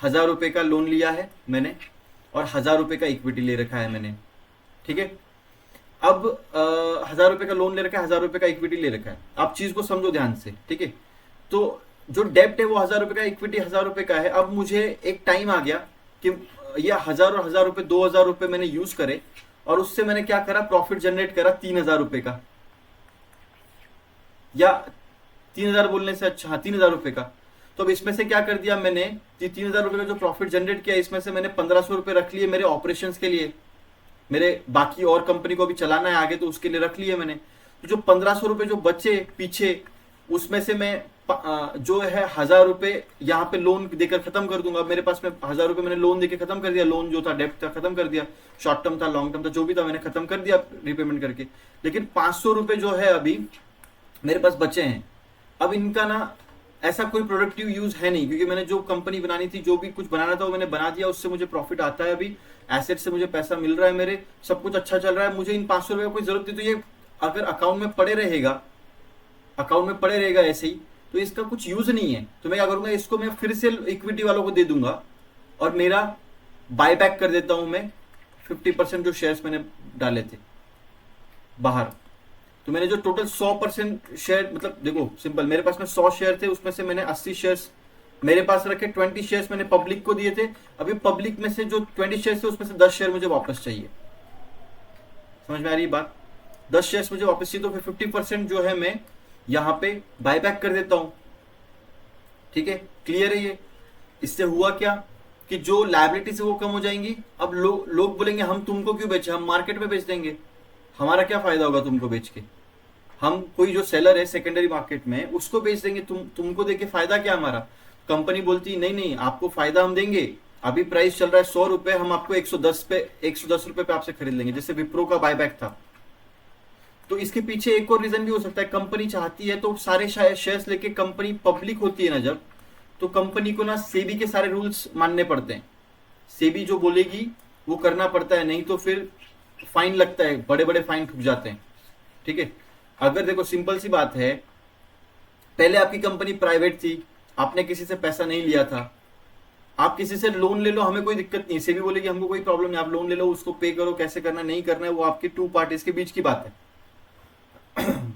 1000 रुपये का लोन लिया है मैंने और 1000 रुपये का इक्विटी ले रखा है मैंने, ठीक है। अब 1000 रुपये का लोन ले रखा है, 1000 रुपये का इक्विटी ले रखा है। आप चीज को समझो ध्यान से, ठीक है। तो जो डेप्ट है वो 1000 रुपये का, इक्विटी 1000 रुपये का है। अब मुझे एक टाइम आ गया कि ये 1000 और 1000 रुपये 2000 रुपये मैंने यूज करे और उससे मैंने क्या करा, प्रॉफिट जनरेट करा 3000 रुपये का, या 3000 बोलने से अच्छा, हाँ 3000 रुपये का। तो अब इसमें से क्या कर दिया मैंने, 3000 रुपये का जो प्रॉफिट जनरेट किया इसमें से मैंने 1500 रुपये रख लिए मेरे ऑपरेशंस के लिए, मेरे बाकी और कंपनी को भी चलाना है आगे तो उसके लिए रख लिए मैंने। तो जो 1500 रुपये जो बचे पीछे, उसमें से मैं जो है 1000 रुपये यहाँ पे लोन देकर खत्म कर दूंगा। मेरे पास में 1000 रुपये मैंने लोन देकर खत्म कर दिया, लोन जो था डेप्ट था खत्म कर दिया, शॉर्ट टर्म था लॉन्ग टर्म था जो भी था मैंने खत्म कर दिया रिपेमेंट करके। लेकिन 500 रुपये जो है अभी मेरे पास बचे हैं। अब इनका ना ऐसा कोई प्रोडक्टिव यूज है नहीं, क्योंकि मैंने जो कंपनी बनानी थी, जो भी कुछ बनाना था वो मैंने बना दिया, उससे मुझे प्रॉफिट आता है, अभी एसेट से मुझे पैसा मिल रहा है, मेरे सब कुछ अच्छा चल रहा है। मुझे इन 500 रुपये की कोई जरूरत नहीं। तो ये अगर अकाउंट में पड़े रहेगा, ऐसे ही, तो इसका कुछ यूज नहीं है। तो मैं क्या करूंगा, इसको मैं फिर से इक्विटी वालों को दे दूंगा और मेरा बायबैक कर देता हूं मैं 50% जो शेयर्स मैंने डाले थे बाहर। तो मैंने जो टोटल 100% शेयर, मतलब देखो सिंपल, मेरे पास में 100 शेयर थे, उसमें से मैंने 80 शेयर्स मेरे पास रखे, 20 शेयर्स मैंने पब्लिक को दिए थे। अभी पब्लिक में से जो 20 शेयर्स थे उसमें से 10 शेयर मुझे वापस चाहिए। समझ में आ रही बात? 10 शेयर्स मुझे वापस चाहिए, तो फिर 50% जो है मैं यहां पे बायबैक कर देता हूं, ठीक है। क्लियर है ये? इससे हुआ क्या कि जो लायबिलिटी से वो कम हो जाएंगी। अब लोग बोलेंगे हम तुमको क्यों बेचे, हम मार्केट में बेच देंगे, हमारा क्या फायदा होगा तुमको बेच के। हम कोई जो सेलर है सेकेंडरी मार्केट में उसको बेच देंगे, तुमको देके फायदा क्या हमारा। कंपनी बोलती नहीं नहीं आपको फायदा हम देंगे, अभी प्राइस चल रहा है 100 रुपए, हम आपको 110 रुपए पे आपसे खरीद लेंगे, जैसे विप्रो का बायबैक था। तो इसके पीछे एक और रीजन भी हो सकता है, कंपनी चाहती है तो सारे शेयर्स लेके, कंपनी पब्लिक होती है ना जब, तो कंपनी को ना सेबी के सारे रूल्स मानने पड़ते हैं। सेबी जो बोलेगी वो करना पड़ता है, नहीं तो फिर फाइन लगता है, बड़े बड़े फाइन ठुक जाते हैं, ठीक है। अगर देखो सिंपल सी बात है, पहले आपकी कंपनी प्राइवेट थी, आपने किसी से पैसा नहीं लिया था, आप किसी से लोन ले लो, हमें कोई दिक्कत नहीं, सेबी बोलेगी हमको कोई प्रॉब्लम नहीं, आप लोन ले लो, उसको पे करो, कैसे करना नहीं करना है वो आपके 2 पार्टीज के बीच की बात है।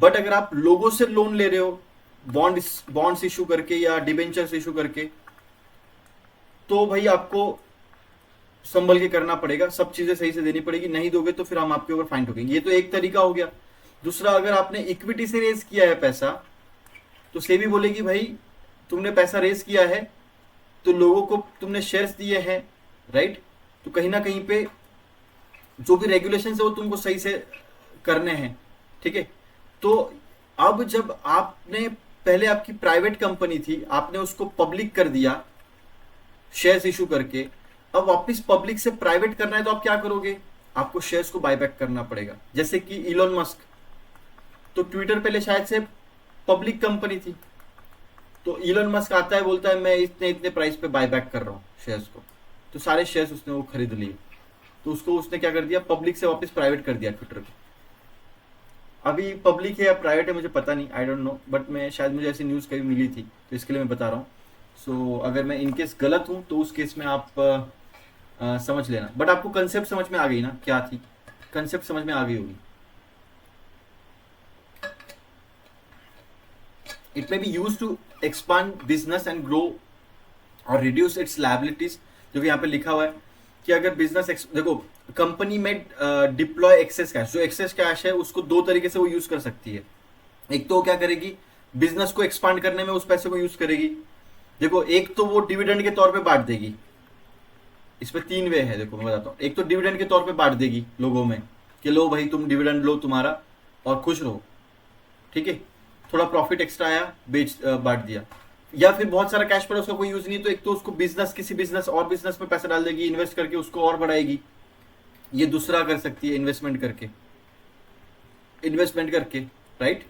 बट अगर आप लोगों से लोन ले रहे हो, बॉन्ड्स इशू करके या डिबेंचर्स इशू करके, तो भाई आपको संभल के करना पड़ेगा, सब चीजें सही से देनी पड़ेगी, नहीं दोगे तो फिर हम आपके ऊपर फाइन ठोकेंगे। ये तो एक तरीका हो गया। दूसरा, अगर आपने इक्विटी से रेज किया है पैसा, तो सेबी बोलेगी भाई तुमने पैसा रेज किया है तो लोगों को तुमने शेयर्स दिए हैं, राइट, तो कहीं ना कहीं पे जो भी रेगुलेशन है वो तुमको सही से करने हैं, ठीक है। तो अब जब आपने, पहले आपकी प्राइवेट कंपनी थी, आपने उसको पब्लिक कर दिया शेयर्स इशू करके, अब वापस पब्लिक से प्राइवेट करना है तो आप क्या करोगे, आपको शेयर्स को बायबैक करना पड़ेगा। जैसे कि इलॉन मस्क, तो ट्विटर पहले शायद से पब्लिक कंपनी थी, तो इलॉन मस्क आता है बोलता है मैं इतने इतने प्राइस पे बायबैक कर रहा हूँ शेयर्स को, तो सारे शेयर्स उसने वो खरीद लिए, तो उसको उसने क्या कर दिया, पब्लिक से वापस प्राइवेट कर दिया ट्विटर को। अभी पब्लिक है या प्राइवेट है मुझे पता नहीं, आई डोंट नो, बट मैं शायद मुझे ऐसी न्यूज़ कभी मिली थी तो इसके लिए मैं बता रहा हूँ। सो अगर मैं इनकेस गलत हूँ तो उस केस में आप समझ लेना, बट आपको कंसेप्ट समझ में आ गई ना, क्या थी कंसेप्ट समझ में आ गई होगी। It may be used to expand business and grow और रिड्यूस इट्स लायबिलिटीज, जो कि यहाँ पे लिखा हुआ है कि अगर बिजनेस, देखो कंपनी में डिप्लॉय एक्सेस कैश, जो एक्सेस कैश है उसको दो तरीके से वो यूज कर सकती है। एक तो क्या करेगी, बिजनेस को एक्सपांड करने में उस पैसे को यूज करेगी। देखो एक तो वो डिविडेंड के तौर पे बांट देगी, इस पे 3 वे है, देखो मैं बताता हूँ। एक तो डिविडेंड के तौर पे बांट देगी लोगों में कि लो भाई तुम डिविडेंड लो तुम्हारा और खुश रहो, ठीक है, थोड़ा प्रॉफिट एक्स्ट्रा आया बांट दिया। या फिर बहुत सारा कैश पड़ा उसका कोई यूज नहीं, तो एक तो उसको बिजनेस, किसी बिजनेस और बिजनेस में पैसा डाल देगी, इन्वेस्ट करके उसको और बढ़ाएगी। ये दूसरा कर सकती है, इन्वेस्टमेंट करके, राइट,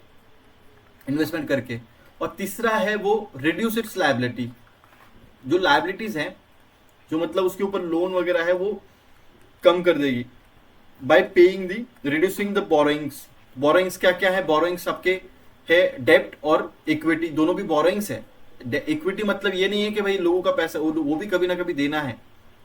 इन्वेस्टमेंट करके। और तीसरा है वो रिड्यूस इट्स लायबिलिटी, जो लायबिलिटीज हैं, जो मतलब उसके ऊपर लोन वगैरह है वो कम कर देगी bye paying the reducing the borrowings. Borrowings क्या क्या है, बोरोइंग्स आपके है डेब्ट और इक्विटी, दोनों भी बोरोइंग्स है। इक्विटी मतलब ये नहीं है कि भाई लोगों का पैसा वो भी कभी ना कभी देना है,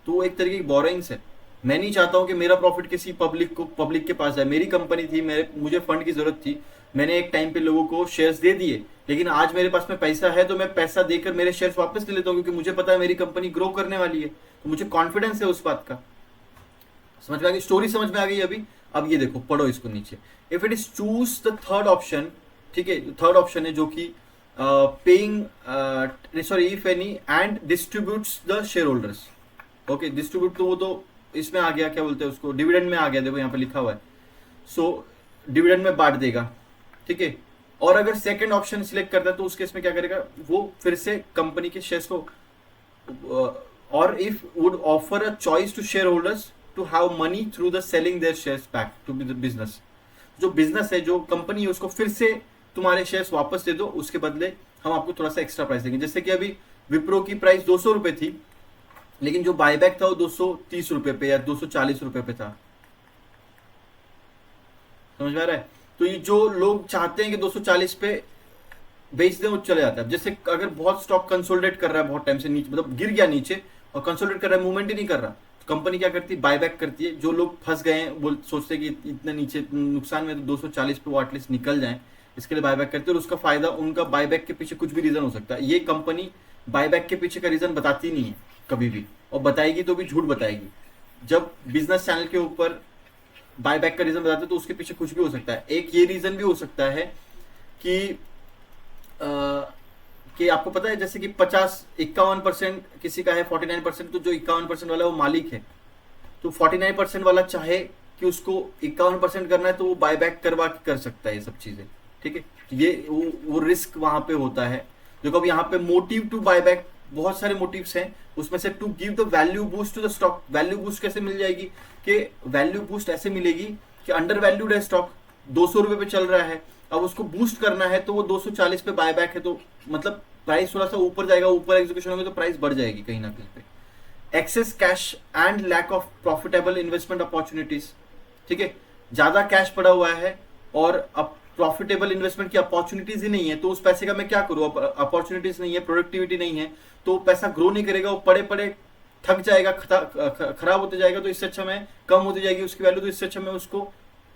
तो वो एक तरीके की बोरोइंग्स है। मैं नहीं चाहता हूँ कि मेरा प्रॉफिट किसी पब्लिक के पास जाए। मेरी कंपनी थी, मुझे फंड की जरूरत थी, मैंने एक टाइम पे लोगों को शेयर्स दे दिए, लेकिन आज मेरे पास में पैसा है तो मैं पैसा देकर मेरे शेयर्स वापस ले लेता हूँ, क्योंकि मुझे पता है मेरी कंपनी ग्रो करने वाली है, तो मुझे कॉन्फिडेंस है उस बात का। समझ में आ गई स्टोरी? समझ में आ गई अभी? अब ये देखो, पढ़ो इसको नीचे। If it is choose the third option, ठीक है, थर्ड ऑप्शन है जो कि paying, sorry, if any and distributes the share holders. Okay, distribute तो वो तो इसमें आ गया, क्या बोलते हैं उसको, डिविडेंड में आ गया, देखो यहाँ पे लिखा हुआ है। सो डिविडेंड में बांट देगा, ठीक है। और अगर सेकंड ऑप्शन सिलेक्ट करता है तो उस केस में क्या करेगा, वो फिर से कंपनी के शेयर्स को, और if would offer a choice to share holders to have money through the selling their shares back to the business. जो बिजनेस है, जो कंपनी है, उसको फिर से तुम्हारे शेयर्स वापस दे दो, उसके बदले हम आपको थोड़ा सा एक्स्ट्रा प्राइस देंगे। जैसे कि अभी विप्रो की प्राइस 200 रुपए थी, लेकिन जो बायबैक था वो 230 रुपए पे या 240 रुपए पे था। समझ में आ रहा है? तो ये जो लोग चाहते हैं कि 240 पे बेच दें, वो चले जाता है। जैसे अगर बहुत स्टॉक कंसोलिडेट कर रहा है बहुत टाइम से, नीचे मतलब गिर गया नीचे और कंसोलिडेट कर रहा है, मूवमेंट ही नहीं कर रहा, तो कंपनी क्या करती है, बायबैक करती है। जो लोग फंस गए हैं, वो सोचते हैं कि इतने नीचे नुकसान में, तो 240 पे वो एटलीस्ट निकल जाए, इसके लिए बायबैक करते हैं। और उसका फायदा, उनका बायबैक के पीछे कुछ भी रीजन हो सकता है। ये कंपनी बायबैक के पीछे का रीजन बताती नहीं है कभी भी, और बताएगी तो भी झूठ बताएगी। जब बिजनेस चैनल के ऊपर बायबैक का रीजन बताते तो उसके पीछे कुछ भी हो सकता है। एक ये रीजन भी हो सकता है कि कि आपको पता है, जैसे कि 51% किसी का है, 49%, तो जो 51% वाला है वो मालिक है, तो 49% वाला चाहे कि उसको 51% करना है तो वो बायबैक करवा के कर सकता है ये सब चीजें, ठीक है। ये वो रिस्क वहां पे होता है। देखो अब यहाँ पे मोटिव टू बायबैक, बहुत सारे मोटिव्स हैं, उसमें से to give the value boost to the stock. Value boost कैसे मिल जाएगी, कि वैल्यू बूस्ट ऐसे मिलेगी कि अंडर वैल्यूड है स्टॉक, 200 रुपए पे चल रहा है, अब उसको बूस्ट करना है तो वो 240 पे बायबैक है, तो मतलब प्राइस थोड़ा सा ऊपर जाएगा, ऊपर एग्जीक्यूशन होगा तो प्राइस बढ़ जाएगी कहीं ना कहीं पे। Excess cash and lack of profitable investment opportunities, ठीक है, ज्यादा कैश पड़ा हुआ है और अब प्रॉफिटेबल इन्वेस्टमेंट की अपॉर्चुनिटीज ही नहीं है, तो उस पैसे का मैं क्या करूँ, अपॉर्चुनिटीज नहीं है, प्रोडक्टिविटी नहीं है, तो पैसा ग्रो नहीं करेगा, वो पड़े पड़े थक जाएगा, खराब होते जाएगा। तो इससे अच्छा मैं, कम होती जाएगी उसकी वैल्यू, तो इससे अच्छा मैं उसको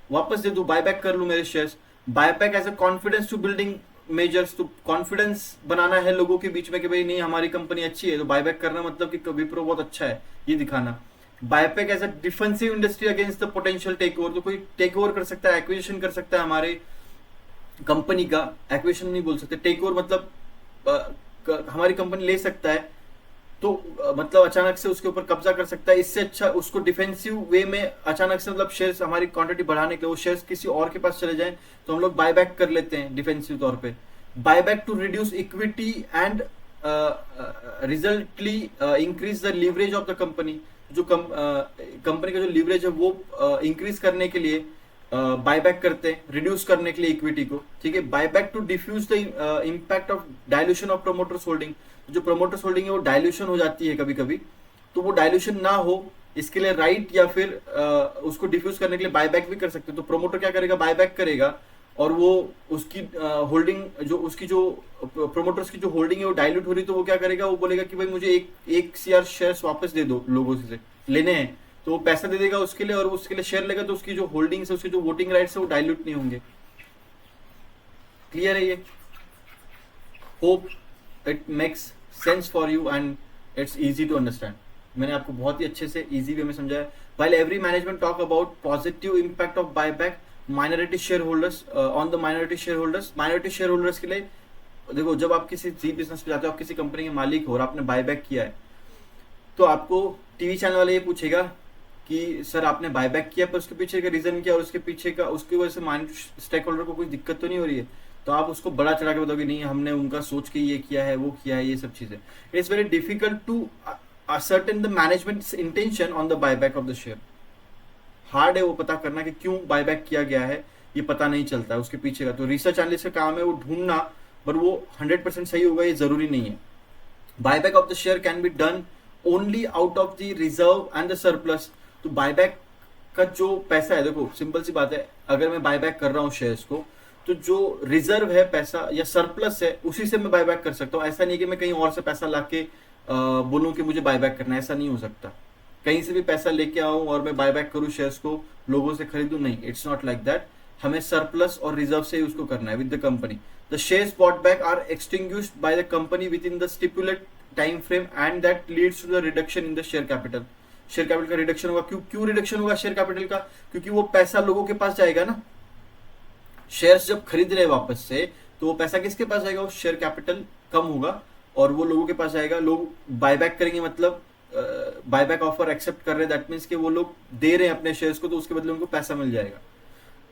वापस दे दूं, बायबैक कर लूं मेरे shares. Buyback as a confidence to building measures, तो कॉन्फिडेंस बनाना है लोगों के बीच में कि भाई नहीं, हमारी कंपनी अच्छी है, तो बायबैक करना मतलब कि विप्रो बहुत अच्छा है, ये दिखाना। Buyback as a defensive industry against the potential take over, तो कोई टेक ओवर कर सकता है, एक्विजिशन कर सकता है हमारे कंपनी का, एक्विजिशन नहीं बोल सकते, टेक ओवर मतलब हमारी कंपनी ले सकता है, तो मतलब अचानक से उसके ऊपर कब्जा कर सकता है। इससे अच्छा उसको डिफेंसिव वे में अचानक से, मतलब शेयर्स हमारी क्वांटिटी बढ़ाने के लिए वो शेयर्स किसी और के पास चले जाएं, तो हम लोग बायबैक कर लेते हैं डिफेंसिव तौर पे। Buyback to reduce equity and resultantly increase the leverage of the company, जो कंपनी का जो लीवरेज है वो इंक्रीज करने के लिए बायबैक करते हैं, रिड्यूस करने के लिए इक्विटी को, ठीक है। Buyback to diffuse the impact of dilution of promoters holding, जो प्रोमोटर्स होल्डिंग है वो डायल्यूशन हो जाती है कभी कभी, तो वो डायल्यूशन ना हो इसके लिए राइट, या फिर उसको डिफ्यूज करने के लिए बायबैक भी कर सकते हैं। तो प्रोमोटर क्या करेगा, बायबैक करेगा, और वो उसकी होल्डिंग, जो उसकी जो प्रोमोटर्स की जो होल्डिंग है वो डायल्यूट हो रही, तो वो क्या करेगा, वो बोलेगा कि भाई मुझे एक सीआर शेयर्स वापस दे दो, लोगों से लेने हैं, तो वो पैसा दे देगा उसके लिए, और उसके लिए शेयर लेगा, तो उसकी जो होल्डिंग्स है, उसकी जो वोटिंग राइट्स है वो डायल्यूट नहीं होंगे। क्लियर है ये? Hope it makes sense for you and it's easy to understand. मैंने आपको बहुत ही अच्छे से इजी वे में समझाया। While every management talk about positive impact of buyback minority share holders on the minority share holders के लिए, देखो जब आप किसी बिजनेस पे जाते हो, आप किसी कंपनी के मालिक हो और आपने बायबैक किया है, तो आपको टीवी चैनल वाले ये पूछेगा कि सर आपने बायबैक किया, पर उसके पीछे का रीजन क्या, और उसके पीछे का, उसकी वजह से माइनॉरिटी स्टेक होल्डर को कोई दिक्कत तो नहीं हो रही है, तो आप उसको बड़ा चढ़ा के बताओगे नहीं हमने उनका सोच के ये किया है, वो किया है, ये सब चीजें। It is very difficult to ascertain the management intention on the buyback of the share. Hard है वो पता करना कि क्यों बायबैक किया गया है, ये पता नहीं चलता है उसके पीछे का। तो रिसर्च एनालिस्ट का काम है वो ढूंढना, पर वो 100% सही होगा ये जरूरी नहीं है। Buyback of the share can be done only out of the reserve and the surplus. तो बायबैक का जो पैसा है, देखो सिंपल सी बात है, अगर मैं बायबैक कर रहा हूँ शेयर्स को, तो जो रिजर्व है पैसा या सरप्लस है उसी से मैं बायबैक कर सकता हूँ। ऐसा नहीं कि मैं कहीं और से पैसा लाके बोलूँ कि मुझे बायबैक करना है, ऐसा नहीं हो सकता। कहीं से भी पैसा लेके आऊं और मैं बायबैक करूं शेयर्स को, लोगों से खरीदूं, नहीं, इट्स नॉट लाइक दैट। हमें सरप्लस और रिजर्व से ही उसको करना है with the company. The shares bought back are extinguished by the company within the stipulate time frame and that leads to the reduction in the share capital. Share capital का reduction होगा। क्यों reduction होगा share capital का? क्योंकि वो पैसा लोगों के पास जाएगा ना। शेयर्स जब खरीद रहे वापस से, तो वो पैसा किसके पास जाएगा? वो शेयर कैपिटल कम होगा और वो लोगों के पास जाएगा। लोग बायबैक करेंगे, मतलब बायबैक ऑफर एक्सेप्ट कर रहे हैं, दैट मीन्स कि वो लोग दे रहे हैं अपने शेयर्स को, तो उसके बदले उनको पैसा मिल जाएगा।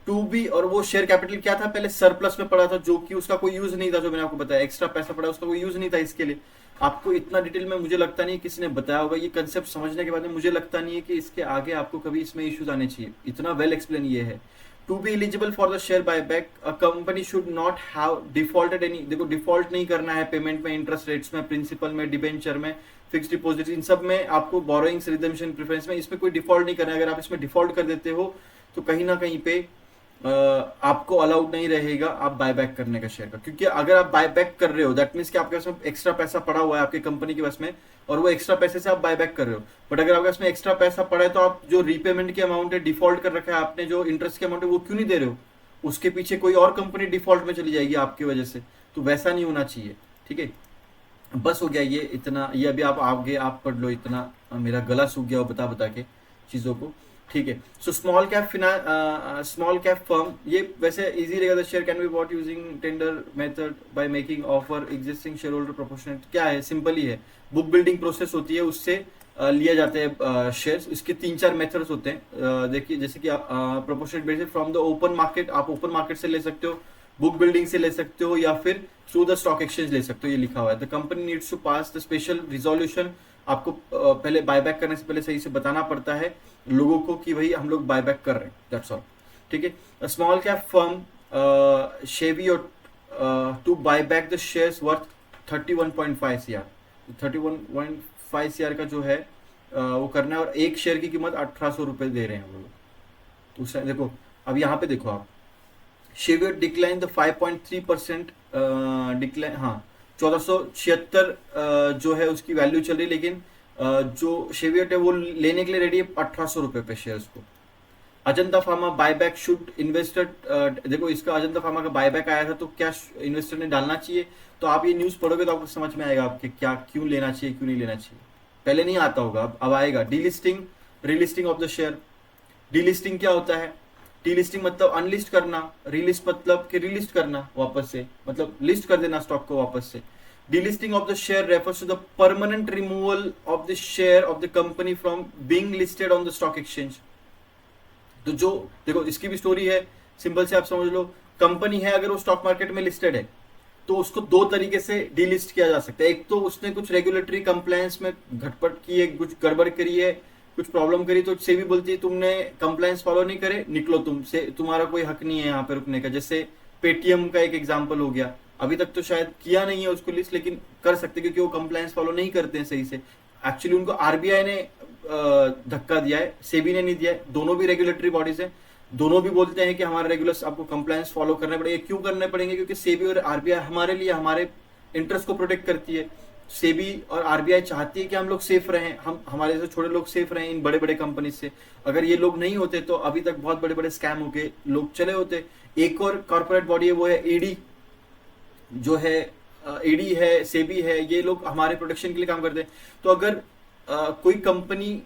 टू बी, और वो शेयर कैपिटल क्या था? पहले सरप्लस में पड़ा था, जो कि उसका कोई यूज नहीं था, जो मैंने आपको बताया एक्स्ट्रा पैसा पड़ा, उसका कोई यूज नहीं था। इसके लिए आपको इतना डिटेल में मुझे लगता नहीं किसी ने बताया होगा। ये कंसेप्ट समझने के बाद में मुझे लगता नहीं है कि इसके आगे आपको कभी इसमें इश्यूज आने चाहिए, इतना वेल एक्सप्लेन ये है। To be eligible for the share buyback a company should not have defaulted any. देखो, डिफॉल्ट नहीं करना है पेमेंट में, इंटरेस्ट रेट्स में, प्रिंसिपल में, डिबेंचर में, फिक्स डिपॉजिट, इन सब में आपको, बोरोइंग्स, रिडेम्पशन प्रेफरेंस में, इसमें कोई डिफॉल्ट नहीं करना है। अगर आप इसमें डिफॉल्ट कर देते हो तो कहीं ना कहीं पे आपको अलाउड नहीं रहेगा आप बायबैक करने का शेयर का। क्योंकि अगर आप बायबैक कर रहे हो, दैट मीन्स कि आपके पास में एक्स्ट्रा पैसा पड़ा हुआ है आपकी कंपनी के पास में, और वो एक्स्ट्रा पैसे से आप बायबैक कर रहे हो। बट अगर आपके पास में एक्स्ट्रा पैसा पड़ा है, तो आप जो रीपेमेंट की अमाउंट है, डिफॉल्ट कर रखा है आपने, जो इंटरेस्ट की अमाउंट है, वो क्यों नहीं दे रहे हो? उसके पीछे कोई और कंपनी डिफॉल्ट में चली जाएगी आपकी वजह से। तो वैसा नहीं होना चाहिए, ठीक है। बस हो गया ये इतना। ये अभी आप आगे आप पढ़ लो इतना, मेरा गला सूख गया बता बता के चीज़ों को, ठीक है। सो स्मॉल कैप फर्म, ये वैसे इजी रहेगा। The share can be bought using tender method by making offer existing share holder proportionate. क्या है? सिंपल ही है, बुक बिल्डिंग प्रोसेस होती है, उससे लिया जाते हैं शेयर्स। इसके 3-4 मेथड्स होते हैं। देखिए, जैसे कि proportionate basis from the open market, आप ओपन मार्केट से ले सकते हो, बुक बिल्डिंग से ले सकते हो, या फिर थ्रू द स्टॉक एक्सचेंज ले सकते हो। ये लिखा हुआ है। The company needs to pass the special resolution. आपको पहले बायबैक करने से पहले सही से बताना पड़ता है लोगों को कि भाई हम लोग बायबैक कर रहे हैं, दैट्स ऑल, ठीक है। स्मॉल कैप फर्म शेवियो to buyback the shares worth 31.5 CR. 31.5 CR का जो है वो करना है, और एक शेयर की कीमत 1800 रुपये दे रहे हैं वो लोग। तो देखो, अब यहाँ पे देखो आप, शेवियो डिक्लाइन द 5.3% डिक्लाइन, हाँ 1476 जो है उसकी वैल्यू चल रही है, लेकिन जो शेवियट है वो लेने के लिए रेडी है 1800 रुपये पे शेयर्स को। Ajanta pharma buyback should investor, देखो इसका अजंता फार्मा का बायबैक आया था, तो क्या इन्वेस्टर ने डालना चाहिए? तो आप ये न्यूज़ पढ़ोगे तो आपको समझ में आएगा आपके क्या, क्यों लेना चाहिए, क्यों नहीं लेना चाहिए। पहले नहीं आता होगा, अब आएगा। Delisting, relisting of the share. Delisting क्या होता है? डीलिस्टिंग मतलब अनलिस्ट करना, रीलिस्ट मतलब कि रीलिस्ट करना वापस से, मतलब लिस्ट कर देना स्टॉक को वापस से। Delisting of the share refers to the permanent removal of the share of the company from being listed on the stock exchange. तो जो देखो, इसकी भी स्टोरी है, सिंपल से आप समझ लो। कंपनी है, अगर वो स्टॉक मार्केट में लिस्टेड है, तो उसको दो तरीके से डीलिस्ट किया जा सकता है। एक तो उसने कुछ रेगुलेटरी कंप्लायंस में घटपट की है, कुछ गड़बड़ करी है, कुछ प्रॉब्लम करी, तो सेबी बोलती है तुमने कंप्लायंस फॉलो नहीं करे, निकलो तुमसे, तुम्हारा कोई हक नहीं है यहाँ पे रुकने का। जैसे पेटीएम का एक एग्जाम्पल हो गया, अभी तक तो शायद किया नहीं है उसको लिस्ट, लेकिन कर सकते क्योंकि वो कंप्लायंस फॉलो नहीं करते हैं सही से। एक्चुअली उनको आरबीआई ने धक्का दिया है, सेबी ने नहीं दिया है। दोनों भी रेगुलेटरी बॉडीज हैं, दोनों भी बोलते हैं कि हमारे रेगुलर्स आपको कंप्लायंस फॉलो करने पड़ेंगे। क्यों करने पड़ेंगे? क्योंकि सेबी और आरबीआई हमारे लिए, हमारे इंटरेस्ट को प्रोटेक्ट करती है। सेबी और आरबीआई चाहती है कि हम लोग सेफ रहें, हम हमारे जैसे छोटे लोग सेफ रहें इन बड़े बड़े कंपनी से। अगर ये लोग नहीं होते तो अभी तक बहुत बड़े बड़े स्कैम होके लोग चले होते। एक और कॉर्पोरेट बॉडी है, वो है ईडी, जो है ईडी है, सेबी है, ये लोग हमारे प्रोटेक्शन के लिए काम करते हैं। तो अगर कोई कंपनी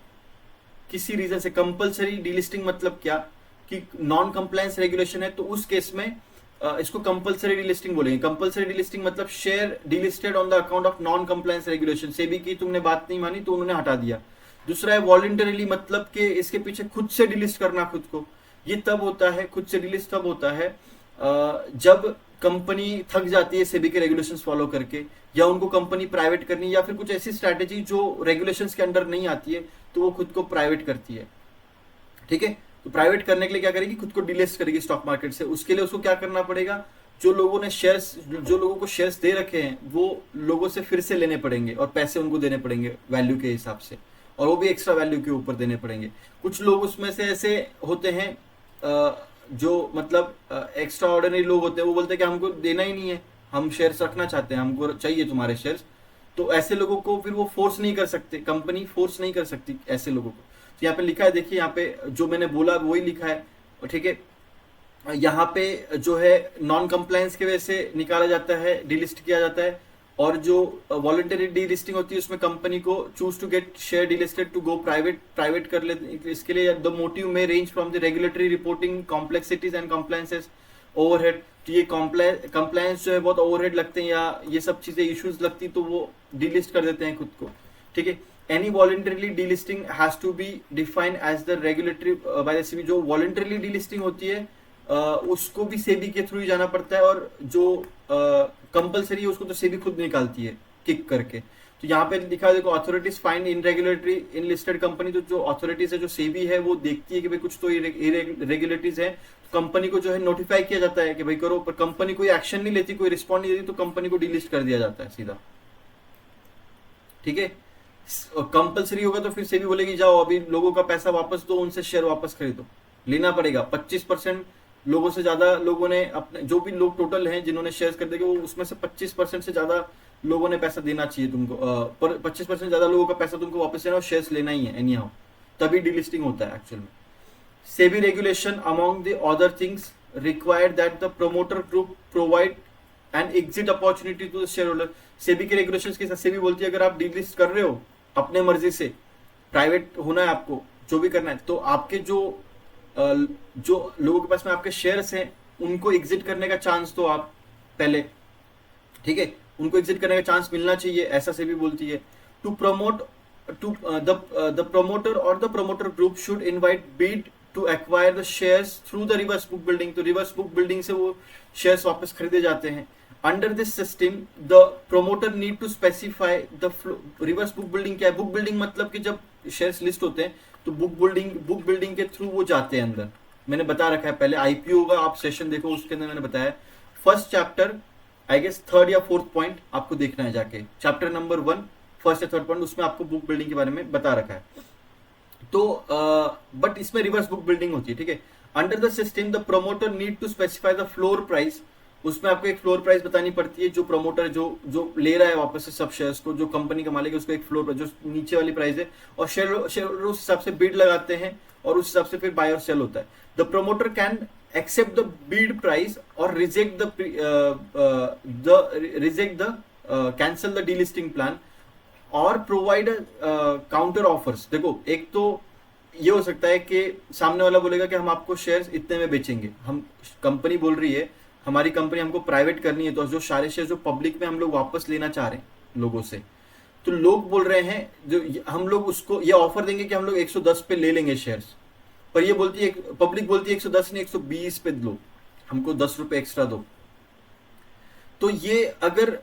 किसी रीजन से कंपलसरी डीलिस्टिंग, मतलब क्या कि नॉन कंप्लायंस रेगुलेशन है, तो उस केस में इसको कंपलसरी डीलिस्टिंग बोलेंगे। कंपलसरी डीलिस्टिंग मतलब share delisted on the account of non compliance regulation. SEBI की तुमने बात नहीं मानी तो उन्होंने हटा दिया। दूसरा है वॉलंटरीली, मतलब कि इसके पीछे खुद से डिलिस्ट करना खुद को। ये तब होता है, खुद से डिलिस्ट तब होता है जब कंपनी थक जाती है सेबी के रेगुलेशंस फॉलो करके, या उनको कंपनी प्राइवेट करनी, या फिर कुछ ऐसी स्ट्रैटेजी जो रेगुलेशंस के अंडर नहीं आती है, तो वो खुद को प्राइवेट करती है, ठीक है। तो प्राइवेट करने के लिए क्या करेगी? खुद को डिलिस्ट करेगी स्टॉक मार्केट से। उसके लिए उसको क्या करना पड़ेगा? जो लोगों ने शेयर्स, जो लोगों को शेयर्स दे रखे हैं, वो लोगों से फिर से लेने पड़ेंगे और पैसे उनको देने पड़ेंगे वैल्यू के हिसाब से, और वो भी एक्स्ट्रा वैल्यू के ऊपर देने पड़ेंगे। कुछ लोग उसमें से ऐसे होते हैं जो मतलब एक्स्ट्रा ऑर्डिनरी लोग होते हैं वो बोलते हैं कि हमको देना ही नहीं है, हम शेयर्स रखना चाहते हैं, हमको चाहिए तुम्हारे शेयर्स। तो ऐसे लोगों को फिर वो फोर्स नहीं कर सकते, कंपनी फोर्स नहीं कर सकती ऐसे लोगों को। तो यहाँ पे लिखा है, देखिए यहाँ पे जो मैंने बोला वही लिखा है, ठीक है। यहाँ पे जो है नॉन कंप्लायंस की वजह से निकाला जाता है, डीलिस्ट किया जाता है। और जो वॉलंटरी डीलिस्टिंग होती है उसमें कंपनी को choose to get share delisted to go private, private कर ले। इसके लिए the motive may range from the regulatory reporting complexities and compliances overhead. तो ये कॉम्प्लायंस जो है बहुत ओवरहेड लगते हैं या ये सब चीजें इश्यूज लगती तो वो डीलिस्ट कर देते हैं खुद को, ठीक है। Any voluntarily delisting has to be defined as the regulatory by the SEBI. जो वॉलंटरीली डीलिस्टिंग होती है उसको भी सेबी के थ्रू ही जाना पड़ता है, और जो कंपलसरी है उसको तो सेबी खुद निकालती है किक करके। तो यहाँ पे लिखा है देखो, authorities find in regulatory in listed company. तो जो अथॉरिटीज है, जो सेबी है, वो देखती है कि भाई कुछ तो इरेगुलरिटीज है, तो कंपनी को जो है नोटिफाई किया जाता है कि भाई करो, पर कंपनी कोई एक्शन नहीं लेती, कोई रिस्पॉन्ड नहीं देती, तो कंपनी को डिलिस्ट कर दिया जाता है सीधा, ठीक है। कंपलसरी होगा तो फिर सेबी बोलेगी जाओ अभी लोगों का पैसा वापस दो, उनसे शेयर वापस खरीदो, लेना पड़ेगा। 25% लोगों से ज्यादा लोगों ने अपने, जो भी लोग टोटल हैं जिन्होंने शेयर्स खरीदे, वो उसमें से 25% से ज्यादा लोगों ने पैसा देना चाहिए तुमको, पर 25% ज्यादा लोगों का पैसा तुमको वापस देना और शेयर्स लेना ही है एनी हाउ, तभी डिलिस्टिंग होता है एक्चुअल में। SEBI regulation among the other things required that the promoter group provide an exit opportunity to the share holder. SEBI के रेगुलेशंस के साथ सेबी बोलती है अगर आप डिलिस्ट कर रहे हो अपने मर्जी से, प्राइवेट होना है आपको, जो भी करना है, तो आपके जो लोगों के पास में आपके शेयर्स हैं उनको एग्जिट करने का चांस तो आप पहले, ठीक है, उनको एग्जिट करने का चांस मिलना चाहिए, ऐसा सेबी बोलती है। To promote to the promoter और the promoter group should invite bid to acquire the shares through the reverse book building. तो रिवर्स बुक बिल्डिंग से वो शेयर्स वापस खरीदे जाते हैं। Under this system the promoter need to specify the reverse book building क्या है। Book building मतलब कि जब शेयर्स लिस्ट होते हैं तो बुक बिल्डिंग के थ्रू वो जाते हैं अंदर। मैंने बता रखा है पहले, आईपीओ होगा, आप सेशन देखो उसके अंदर मैंने बताया। First chapter I guess 3rd या 4th पॉइंट आपको देखना है जाके, चैप्टर नंबर 1 फर्स्ट या 3rd पॉइंट, उसमें आपको बुक बिल्डिंग के बारे में बता रखा है। तो बट इसमें रिवर्स बुक बिल्डिंग होती है, ठीक है। Under the system the promoter need to specify the floor price. उसमें आपको एक फ्लोर प्राइस बतानी पड़ती है, जो प्रमोटर जो ले रहा है वापस से सब शेयर्स को, जो कंपनी का मालिक है, उसको एक फ्लोर प्राइस, जो नीचे वाली प्राइस है, और शेयर उस हिसाब से बिड लगाते हैं और उस हिसाब से फिर बाय और सेल होता है। The promoter can accept the bid price और reject the cancel the delisting plan और प्रोवाइड काउंटर ऑफर्स। देखो, एक तो ये हो सकता है कि सामने वाला बोलेगा कि हम आपको शेयर्स इतने में बेचेंगे, हम कंपनी बोल रही है हमारी कंपनी हमको प्राइवेट करनी है, तो जो सारे शेयर जो पब्लिक में हम लोग वापस लेना चाह रहे हैं लोगों से, तो लोग बोल रहे हैं जो हम लोग उसको ये ऑफर देंगे कि हम लोग 110 पे ले लेंगे शेयर्स, पर ये बोलती है, पब्लिक बोलती है 110 नहीं 120 पे लो, हमको 10 रुपए एक्स्ट्रा दो। तो ये अगर